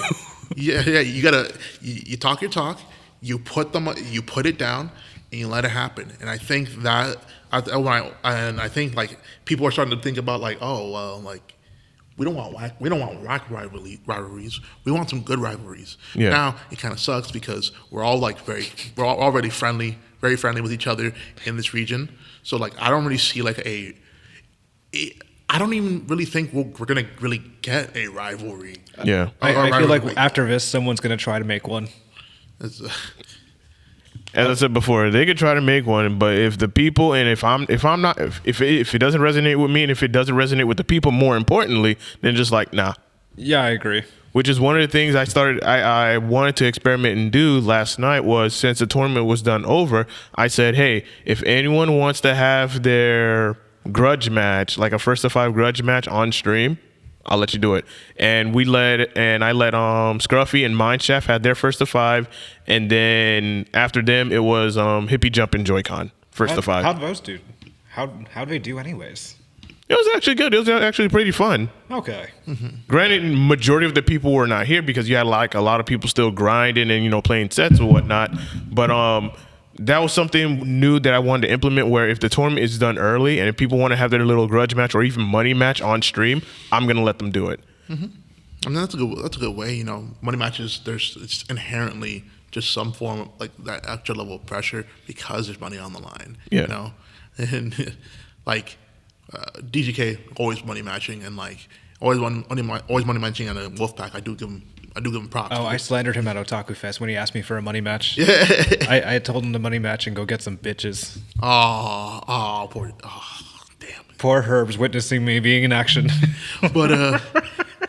Yeah. You gotta you talk your talk. You put it down, and you let it happen. And I think that I think like people are starting to think about like, oh well, like we don't want whack rivalries. We want some good rivalries. Yeah. Now it kind of sucks because we're all already friendly, very friendly with each other in this region. So like I don't really see like I don't even really think we're gonna really get a rivalry. Yeah. I feel like after this, someone's gonna try to make one. It's, As I said before, they could try to make one, but if the people, and if it doesn't resonate with me, and if it doesn't resonate with the people, more importantly, then just like, nah. Yeah, I agree. Which is one of the things I wanted to experiment and do last night was, since the tournament was done over, I said, hey, if anyone wants to have their grudge match, like a first to 5 grudge match on stream, I'll let you do it. And I let Scruffy and Mindchef had their first to 5, and then after them it was Hippie Jump and Joy-Con first to 5. How'd those do? How'd they do anyways? It was actually good. It was actually pretty fun. Okay. Granted, majority of the people were not here because you had like a lot of people still grinding and playing sets or whatnot. But that was something new that I wanted to implement, where if the tournament is done early and if people want to have their little grudge match or even money match on stream, I'm gonna let them do it. I mean, that's a good way. Money matches, it's inherently just some form of like that extra level of pressure because there's money on the line. Yeah. And like DGK always money matching, and like always money matching on a Wolfpack. I do give him props. Oh, I slandered him at Otaku Fest when he asked me for a money match. I told him to money match and go get some bitches. Damn. Poor Herb's witnessing me being in action. But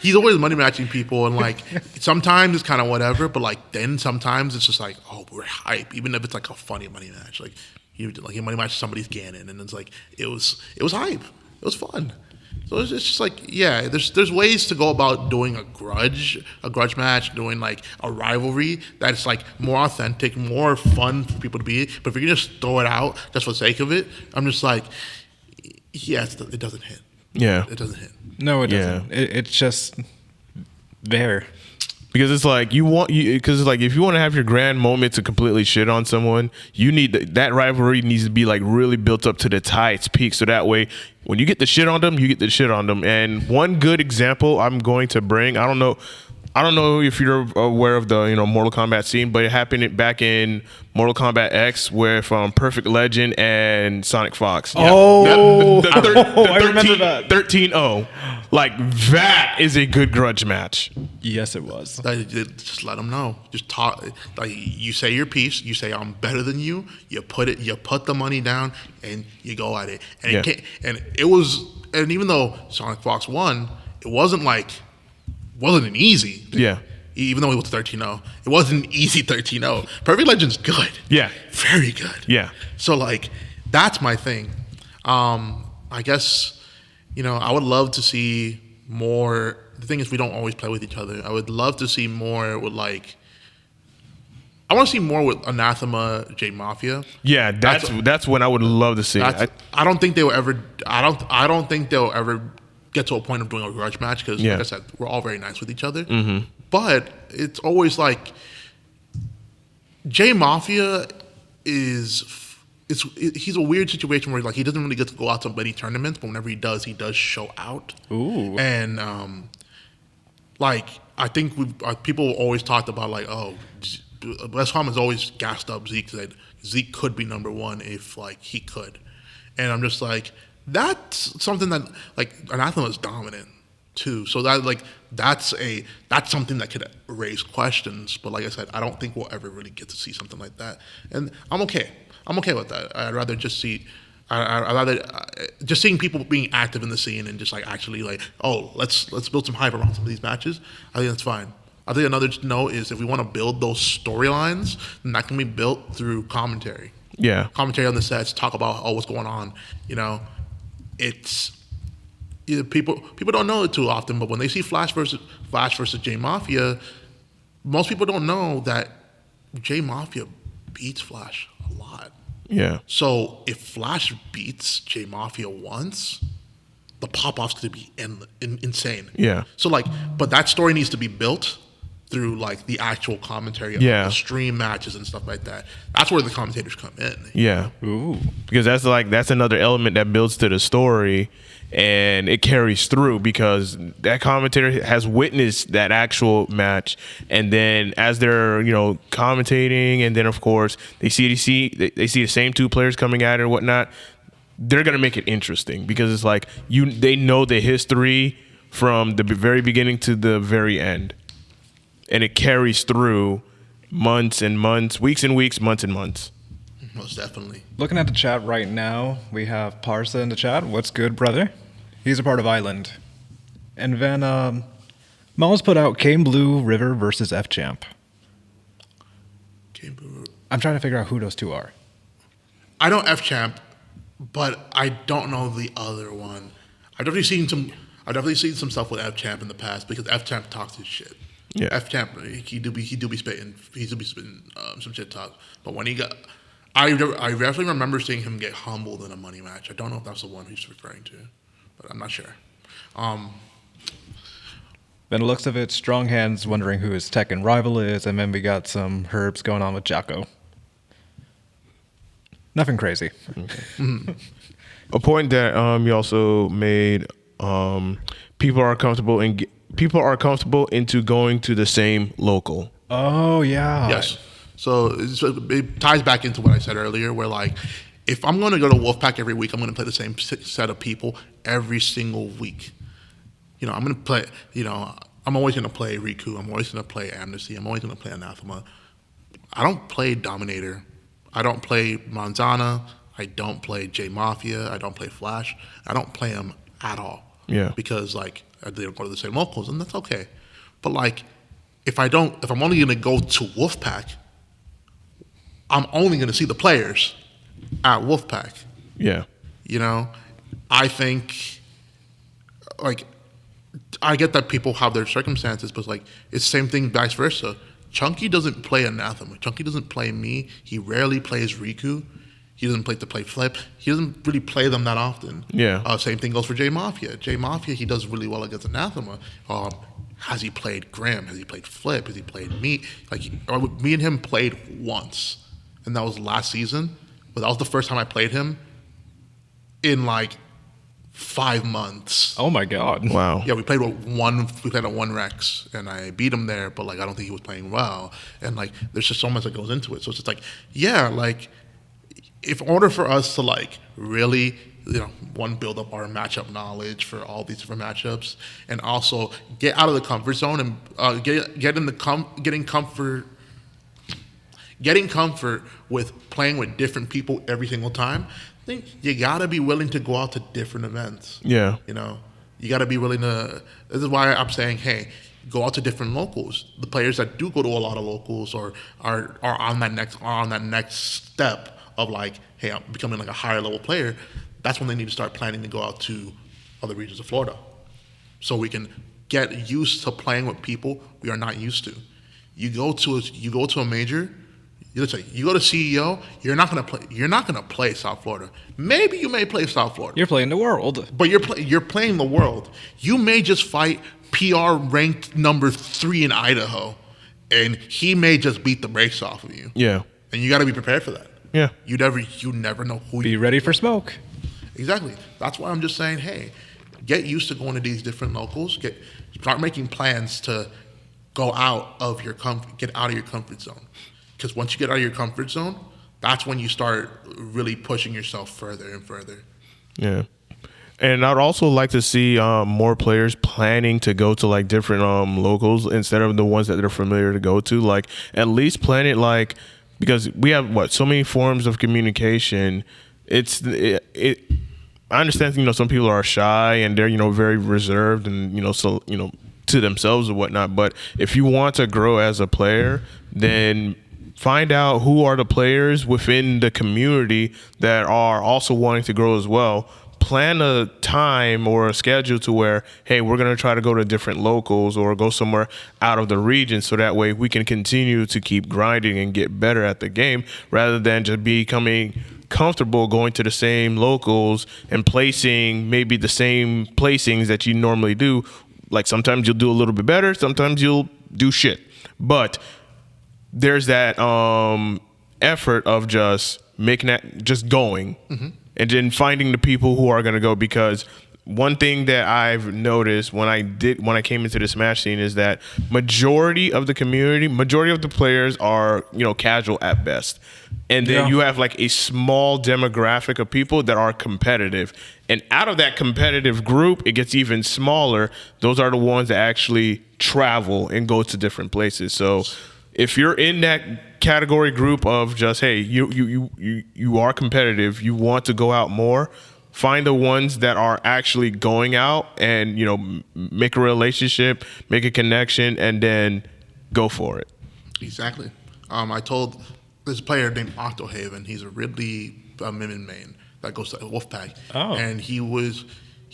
he's always money matching people, and like sometimes it's kind of whatever, but like then sometimes it's just like, oh, we're hype, even if it's like a funny money match. Like he money matched somebody's Ganon, and it's like it was hype. It was fun. So it's just like, yeah, there's ways to go about doing a grudge match, doing like a rivalry that's like more authentic, more fun for people to be. But if you're gonna just throw it out just for the sake of it, I'm just like, it doesn't hit. Yeah. It doesn't hit. No, it Yeah. doesn't. It's just there. Because it's like because it's like if you want to have your grand moment to completely shit on someone, you need that rivalry needs to be like really built up to the highest peak. So that way, when you get the shit on them, you get the shit on them. And one good example I'm going to bring, I don't know if you're aware of the Mortal Kombat scene, but it happened back in Mortal Kombat X with Perfect Legend and Sonic Fox. Oh, I remember that. 13-0. Like that is a good grudge match. Yes, it was. Just let them know. Just talk. Like you say your piece. You say I'm better than you. You put the money down, and you go at it. And Yeah. and even though Sonic Fox won, it wasn't an easy thing. Yeah. Even though it was 13-0, it wasn't an easy 13-0. Perfect Legend's good. Yeah. Very good. Yeah. So like that's my thing. I guess I would love to see more. The thing is, we don't always play with each other. I would love to see more with I want to see more with Anathema, J Mafia. Yeah, that's what I would love to see. I don't think they will ever. I don't think they'll ever get to a point of doing a grudge match because, Yeah. like I said, we're all very nice with each other. Mm-hmm. But it's always like J Mafia he's a weird situation where he doesn't really get to go out to many tournaments, but whenever he does show out. Ooh. And I think people always talked about West Ham has always gassed up Zeke, that Zeke could be number one if he could, and I'm just like, that's something that Anathema is dominant too, so that's something that could raise questions. But like I said, I don't think we'll ever really get to see something like that, and I'm okay with that. I'd rather just see. I'd rather just seeing people being active in the scene and just actually let's build some hype around some of these matches. I think that's fine. I think another note is if we want to build those storylines, then that can be built through commentary. Yeah. Commentary on the sets, talk about what's going on. It's people don't know it too often, but when they see Flash versus J Mafia, most people don't know that J Mafia beats Flash a lot. Yeah. So if Flash beats J Mafia once, the pop-off's going to be insane. Yeah. So but that story needs to be built through the actual commentary of Yeah. the stream matches and stuff like that. That's where the commentators come in. Yeah. Ooh. Because that's another element that builds to the story and it carries through because that commentator has witnessed that actual match, and then as they're commentating, and then of course they see the same two players coming at it or whatnot, they're gonna make it interesting because it's they know the history from the very beginning to the very end, and it carries through months and months, weeks and weeks, months and months. Most definitely. Looking at the chat right now, we have Parsa in the chat. What's good, brother? He's a part of Island. And then Miles put out Kane Blue River versus F Champ. I'm trying to figure out who those two are. I know F Champ, but I don't know the other one. I've definitely seen some stuff with F Champ in the past because F Champ talks his shit. Yeah. F Champ, he do be spitting some shit talk. But when he got, I definitely remember seeing him get humbled in a money match. I don't know if that's the one he's referring to, but I'm not sure. Then the looks of it, Strong Hands wondering who his Tekken rival is, and then we got some herbs going on with Jocko. Nothing crazy. Okay. A point that you also made, people are comfortable into going to the same local. Oh, yeah. Yes. So it ties back into what I said earlier, where if I'm going to go to Wolfpack every week, I'm going to play the same set of people every single week. I'm going to play, I'm always going to play Riku. I'm always going to play Amnesty. I'm always going to play Anathema. I don't play Dominator. I don't play Manzana. I don't play J Mafia. I don't play Flash. I don't play them at all. Yeah. Because they don't go to the same locals, and that's okay. But if I'm only going to go to Wolfpack, I'm only going to see the players at Wolfpack. Yeah. I think I get that people have their circumstances, but it's the same thing vice versa. Chunky doesn't play Anathema. Chunky doesn't play me. He rarely plays Riku. He doesn't play flip. He doesn't really play them that often. Yeah. Same thing goes for J Mafia. J Mafia, he does really well against Anathema. Has he played Grim? Has he played Flip? Has he played me? Me and him played once, and that was last season. But that was the first time I played him in like 5 months. Oh my god. Wow. Yeah, we played at one Rex, and I beat him there, but like I don't think he was playing well. And like there's just so much that goes into it. So it's just like, yeah, like if in order for us to like really, build up our matchup knowledge for all these different matchups, and also get out of the comfort zone and getting comfort with playing with different people every single time, I think you gotta be willing to go out to different events. Yeah. You gotta be willing to. This is why I'm saying, hey, go out to different locals. The players that do go to a lot of locals or are on that next step of like, hey, I'm becoming like a higher level player. That's when they need to start planning to go out to other regions of Florida, so we can get used to playing with people we are not used to. You go to a major. You go to CEO. You're not gonna play South Florida. Maybe you may play South Florida. You're playing the world. But you're playing the world. You may just fight PR ranked number 3 in Idaho, and he may just beat the brakes off of you. Yeah. And you got to be prepared for that. Yeah. You never know who. Be ready for smoke. Exactly. That's why I'm just saying, hey, get used to going to these different locals. Start making plans to get out of your comfort zone. Because once you get out of your comfort zone, that's when you start really pushing yourself further and further. Yeah. And I'd also like to see more players planning to go to like different locals instead of the ones that they're familiar to go to. Like at least plan it like, because we have so many forms of communication. I understand, some people are shy and they're, very reserved and, to themselves or whatnot. But if you want to grow as a player, then find out who are the players within the community that are also wanting to grow as well. Plan a time or a schedule to where, hey, we're going to try to go to different locals or go somewhere out of the region, so that way we can continue to keep grinding and get better at the game rather than just becoming comfortable going to the same locals and placing maybe the same placings that you normally do. Like sometimes you'll do a little bit better, sometimes you'll do shit. But there's that effort of just making that, just going, and then finding the people who are going to go. Because one thing that I've noticed when I came into the Smash scene is that majority of the players are, casual at best. And then you have like a small demographic of people that are competitive. And out of that competitive group, it gets even smaller. Those are the ones that actually travel and go to different places. So if you're in that category group of just, hey, you are competitive, you want to go out more, find the ones that are actually going out and, make a relationship, make a connection, and then go for it. Exactly. I told this player named Octohaven, he's a Ridley Mimmin main that goes to Wolfpack. Oh. And he was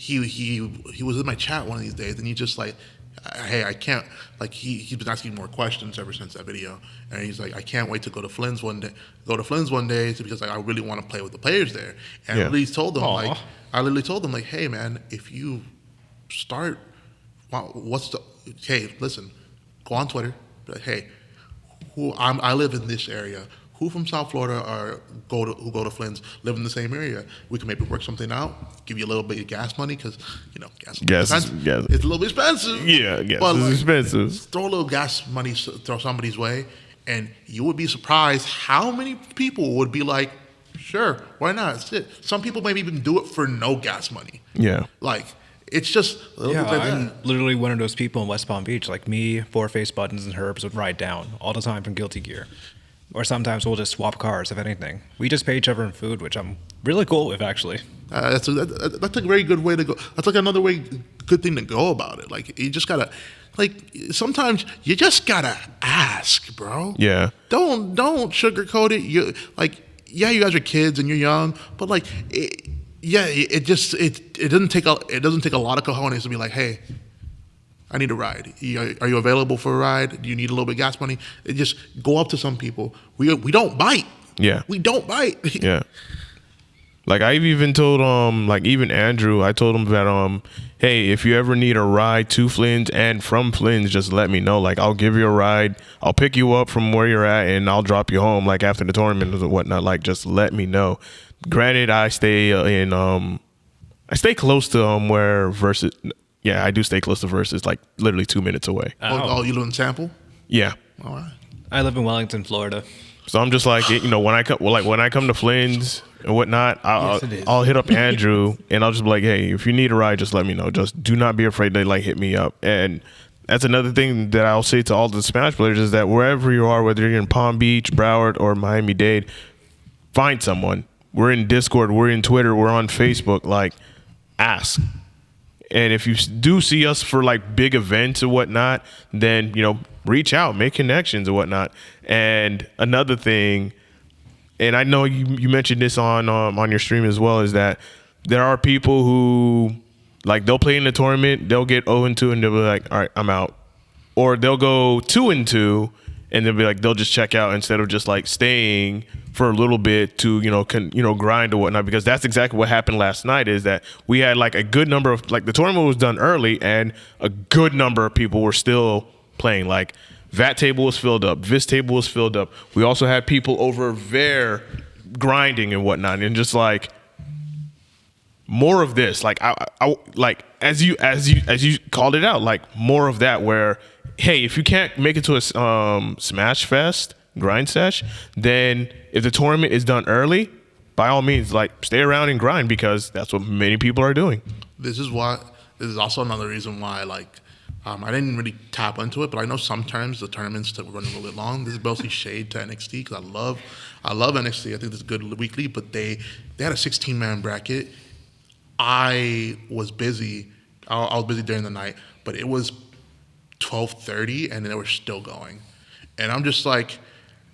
in my chat one of these days, and he just like, hey, I can't, like he's been asking more questions ever since that video, and he's like, I can't wait to go to Flynn's one day because like I really want to play with the players there. And I literally told them like, hey man, if you start, hey, listen, go on Twitter, be like, hey, I live in this area. Who from South Florida who go to Flynn's live in the same area? We can maybe work something out. Give you a little bit of gas money because gas it's a little bit expensive. Yeah, gas is expensive. Throw a little gas money, throw somebody's way, and you would be surprised how many people would be like, sure, why not? Sit. Some people maybe even do it for no gas money. Yeah, like it's just a little bit like I'm that. literally one of those people in West Palm Beach. Like me, Four Face Buttons, and Herbs would ride down all the time from Guilty Gear. Or sometimes we'll just swap cars, if anything. We just pay each other in food, which I'm really cool with, actually. That's a very good way to go. That's like another good thing to go about it. Like you just gotta, like sometimes you just gotta ask, bro. Yeah. Don't sugarcoat it. You guys are kids and you're young, but like, it doesn't take a lot of cojones to be like, hey, I need a ride. Are you available for a ride? Do you need a little bit of gas money? Just go up to some people. We don't bite. Yeah. We don't bite. Yeah. Like I've even told like even Andrew, I told him that hey, if you ever need a ride to Flynn's and from Flynn's, just let me know. Like I'll give you a ride. I'll pick you up from where you're at and I'll drop you home like after the tournament or whatnot. Like just let me know. Granted, I stay I stay close to where Versus. Yeah, I do stay close to Versus, like literally 2 minutes away. Oh, you live in Sample? Yeah. All right. I live in Wellington, Florida. So I'm just like, when I come to Flynn's and whatnot, I'll hit up Andrew and I'll just be like, hey, if you need a ride, just let me know. Just do not be afraid to like hit me up. And that's another thing that I'll say to all the Smash players is that wherever you are, whether you're in Palm Beach, Broward, or Miami-Dade, find someone. We're in Discord, we're in Twitter, we're on Facebook. Like, ask. And if you do see us for like big events or whatnot, then, reach out, make connections or whatnot. And another thing, and I know you mentioned this on your stream as well, is that there are people who like they'll play in the tournament, they'll get 0-2 and they'll be like, all right, I'm out. Or they'll go 2-2 and they'll be like, they'll just check out instead of just like staying for a little bit to, grind or whatnot, because that's exactly what happened last night is that we had like a good number of, like the tournament was done early and a good number of people were still playing. Like VAT table was filled up, this table was filled up. We also had people over there grinding and whatnot, and just like more of this, like I like as you called it out, like more of that where, hey, if you can't make it to a Smash Fest grind sesh, then if the tournament is done early, by all means, like stay around and grind, because that's what many people are doing. This is also another reason why, like, I didn't really tap into it, but I know sometimes the tournaments that run a little bit long. This is mostly shade to NXT because I love NXT. I think it's good weekly, but they had a 16-man bracket. I was busy. I was busy during the night, but it was 12:30 and they were still going, and I'm just like,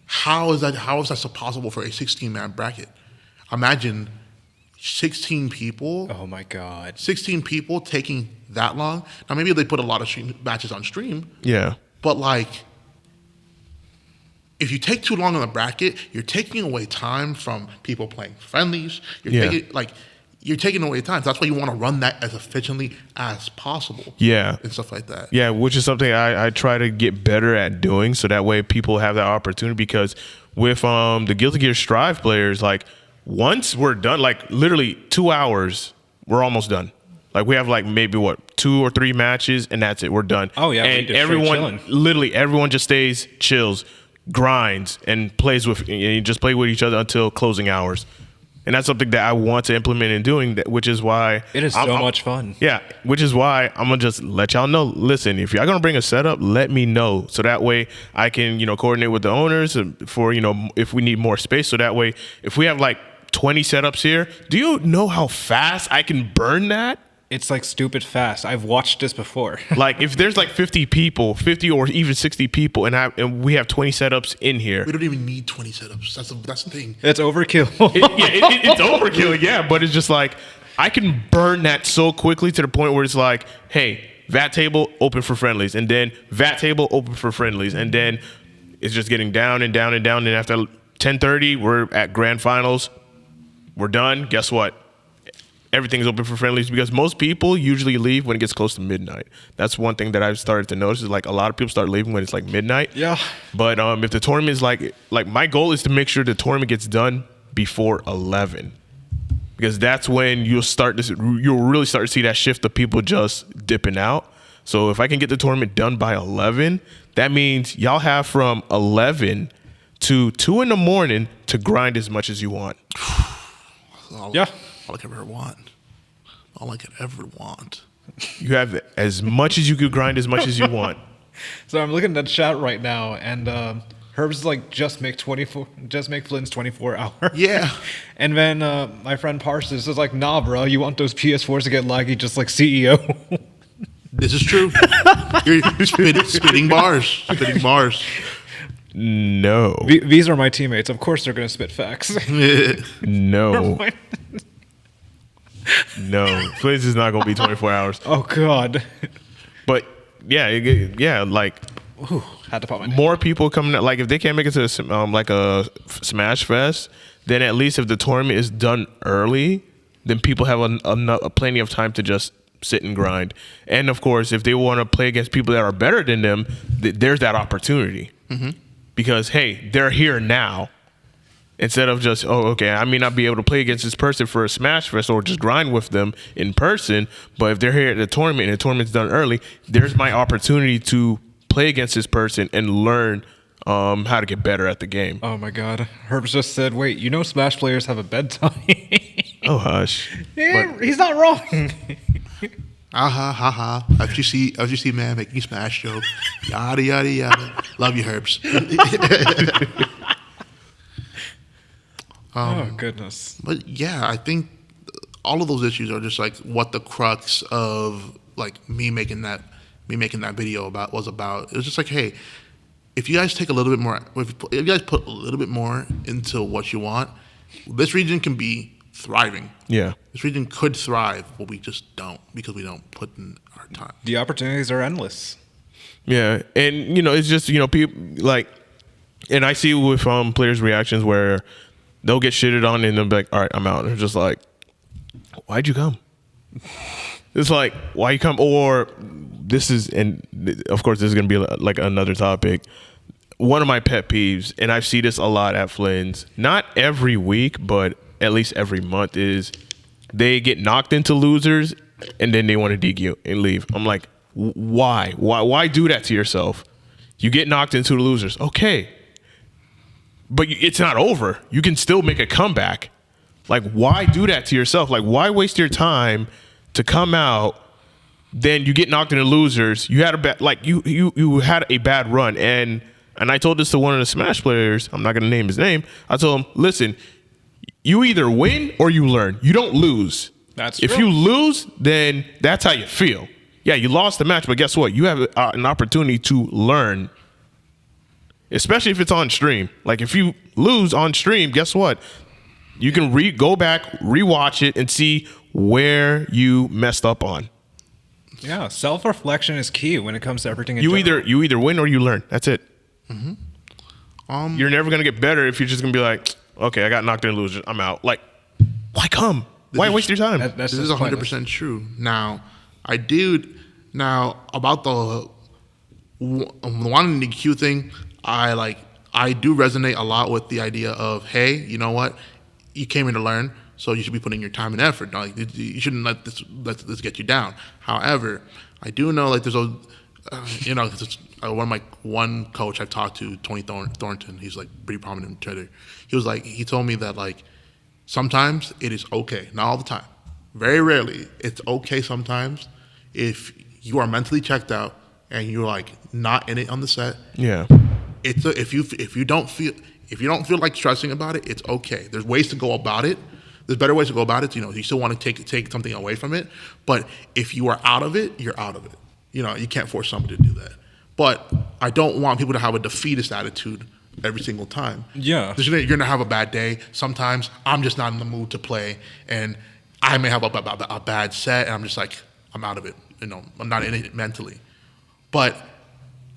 how is that so possible for a 16-man bracket? Imagine 16 people. Oh my God. 16 people taking that long. Now maybe they put a lot of matches on stream. Yeah. But like, if you take too long on the bracket, you're taking away time from people playing friendlies. You're taking away time. So that's why you want to run that as efficiently as possible. Yeah. And stuff like that. Yeah, which is something I try to get better at doing, so that way people have that opportunity. Because with the Guilty Gear Strive players, like once we're done, like literally 2 hours, we're almost done. Like we have like maybe 2 or 3 matches and that's it. We're done. Oh yeah, and everyone just stays, chills, grinds, and plays with, and you just play with each other until closing hours. And that's something that I want to implement in doing that, which is why it is so much fun. Yeah, which is why I'm gonna just let y'all know. Listen, if y'all gonna bring a setup, let me know, so that way I can coordinate with the owners for if we need more space. So that way, if we have like 20 setups here, do you know how fast I can burn that? It's like stupid fast. I've watched this before. Like if there's like 50 or even 60 people, and we have 20 setups in here. We don't even need 20 setups. That's the thing. It's overkill. It's overkill, yeah. But it's just like I can burn that so quickly to the point where it's like, hey, VAT table open for friendlies, and then VAT table open for friendlies, and then it's just getting down and down and down. And after 10:30, we're at grand finals. We're done. Guess what? Everything's open for friendlies, because most people usually leave when it gets close to midnight. That's one thing that I've started to notice, is like a lot of people start leaving when it's like midnight. Yeah. But if the tournament is like my goal is to make sure the tournament gets done before 11, because that's when you'll really start to see that shift of people just dipping out. So if I can get the tournament done by 11, that means y'all have from 11 to 2 in the morning to grind as much as you want. Yeah. All I could ever want. All I could ever want. You have as much as you could grind, as much as you want. So I'm looking at the chat right now, and Herb's like, just make Flynn's 24 hour. Yeah. And then my friend Parsons is like, nah, bro, you want those PS4s to get laggy just like CEO. This is true. You're spitting bars. Spitting bars. No. These are my teammates. Of course they're going to spit facts. No. No. Flynn's is not going to be 24 hours. Oh, God. But, yeah, like, Ooh, had to pop my name. more people coming out. Like if they can't make it to like a Smash Fest, then at least if the tournament is done early, then people have plenty of time to just sit and grind. And of course, if they want to play against people that are better than them, there's that opportunity. Because hey, they're here now. Instead of just, oh, okay, I may not be able to play against this person for a Smash Fest or just grind with them in person, but if they're here at the tournament and the tournament's done early, there's my opportunity to play against this person and learn how to get better at the game. Oh my God. Herbs just said, wait, you know Smash players have a bedtime. Oh, hush. Yeah, he's not wrong. Ha. As you see, man, making Smash joke. Yada yada yada. Love you, Herbs. Oh goodness. But yeah, I think all of those issues are just like what the crux of like me making that video about was about. It was just like, hey, if you guys take a little bit more, if you guys put a little bit more into what you want, this region can be thriving. Yeah. This region could thrive, but we just don't because we don't put in our time. The opportunities are endless. Yeah. And, it's just, people like, and I see with players' reactions where they'll get shitted on and they'll be like, all right, I'm out. And they're just like, why'd you come? It's like, why you come? Or this is, and of course, this is going to be like another topic. One of my pet peeves, and I see this a lot at Flynn's, not every week, but at least every month, is they get knocked into losers and then they want to DQ and leave. I'm like, why? Why do that to yourself? You get knocked into the losers. Okay. But it's not over. You can still make a comeback. Like, why do that to yourself? Like, why waste your time to come out? Then you get knocked into losers. You had a bad, like you had a bad run, and I told this to one of the Smash players. I'm not gonna name his name. I told him, listen, you either win or you learn. You don't lose. That's if true. you lose, then that's how you feel. Yeah, you lost the match, but guess what? You have an opportunity to learn. Especially if it's on stream. Like if you lose on stream, guess what? You can go back, rewatch it, and see where you messed up on. Yeah, self-reflection is key when it comes to everything. You either win or you learn. That's it. You're never gonna get better if you're just gonna be like, okay, I got knocked in losers, I'm out. Like, why come? Why waste your time? This is 100% true. Now, about the wanting the Q thing. I do resonate a lot with the idea of, hey, you know what? You came here to learn, so you should be putting your time and effort. Like, you shouldn't let this get you down. However, I do know like there's one coach I've talked to, Tony Thornton. He's like pretty prominent on Twitter. He told me that like sometimes it is okay, not all the time. Very rarely, it's okay sometimes if you are mentally checked out and you're like not in it on the set. Yeah. If you don't feel like stressing about it, it's okay. There's ways to go about it. There's better ways to go about it. You still want to take something away from it, but if you are out of it, you're out of it. You can't force somebody to do that. But I don't want people to have a defeatist attitude every single time. Yeah, you're gonna have a bad day. Sometimes I'm just not in the mood to play, and I may have a bad set, and I'm just like, I'm out of it. I'm not in it mentally, but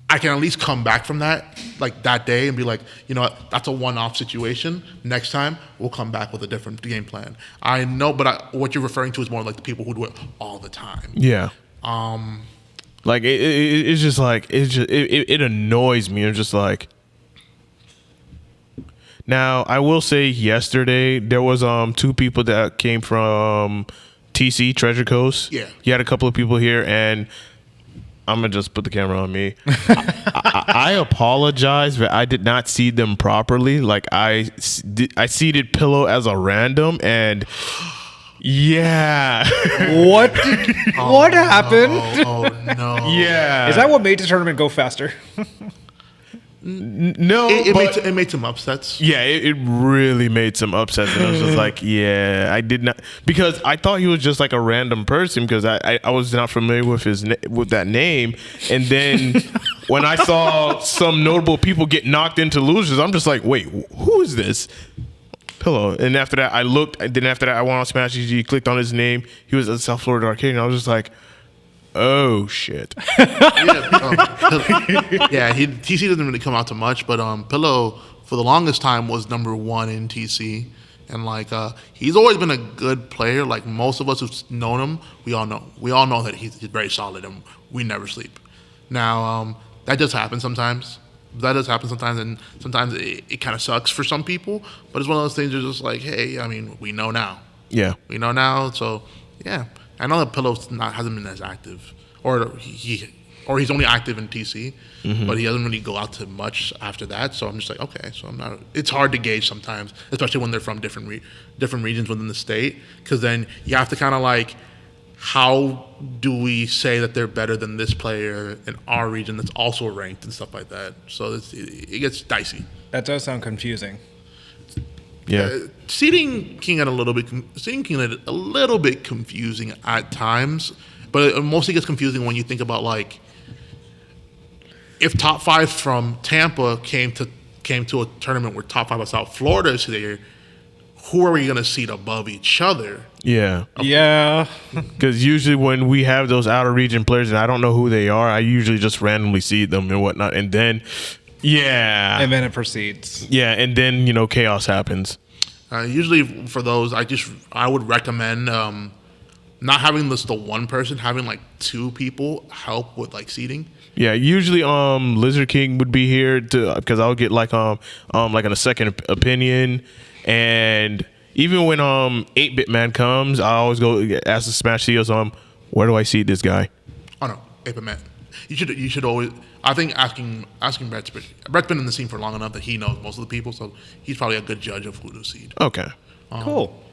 I can at least come back from that, like that day, and be like, that's a one-off situation. Next time, we'll come back with a different game plan. I know, but what you're referring to is more like the people who do it all the time. Yeah. Like it's just like it annoys me. I'm just like. Now I will say, yesterday there was 2 people that came from TC Treasure Coast. Yeah. You had a couple of people here, and I'm gonna just put the camera on me. I apologize, but I did not seed them properly. Like I seeded Pillow as a random, and yeah. What happened? Oh no. Yeah. Is that what made the tournament go faster? No, it made some upsets. Yeah, it really made some upsets, and I was just like, yeah, I did not, because I thought he was just like a random person, because I was not familiar with with that name, and then when I saw some notable people get knocked into losers, I'm just like, wait, who is this? Pillow. And after that, I looked, and then after that, I went on Smash GG, clicked on his name. He was at South Florida Arcade, and I was just like, Oh shit. TC doesn't really come out to much, but Pillow for the longest time was number 1 in TC, and like he's always been a good player. Like most of us who've known him, we all know that he's very solid, and we never sleep. Now that does happen sometimes. And sometimes it kind of sucks for some people. But it's one of those things. That's just like, hey, I mean, we know now. Yeah. We know now. So yeah, I know that Pillow's hasn't been as active, or he's only active in TC, but he doesn't really go out to much after that. So I'm just like, okay. So I'm not. It's hard to gauge sometimes, especially when they're from different regions within the state, because then you have to kind of like, how do we say that they're better than this player in our region that's also ranked and stuff like that? So it gets dicey. That does sound confusing. Yeah. Seeding can get a little bit confusing at times, but it mostly gets confusing when you think about like, if top 5 from Tampa came to a tournament where top 5 of South Florida is there, who are we going to seed above each other? Yeah. Yeah. Because usually when we have those outer region players and I don't know who they are, I usually just randomly seed them and whatnot. And then, And then it proceeds. Yeah. And then, chaos happens. Usually for those, I would recommend not having the one person, having like 2 people help with like seeding. Yeah, usually Lizard King would be here because I'll get like a second opinion, and even when 8-Bit Man comes, I always go ask the Smash CEOs where do I seed this guy? Oh no, 8-Bit Man. You should always. I think asking Brett's been in the scene for long enough that he knows most of the people, so he's probably a good judge of who to seed. Okay. Cool.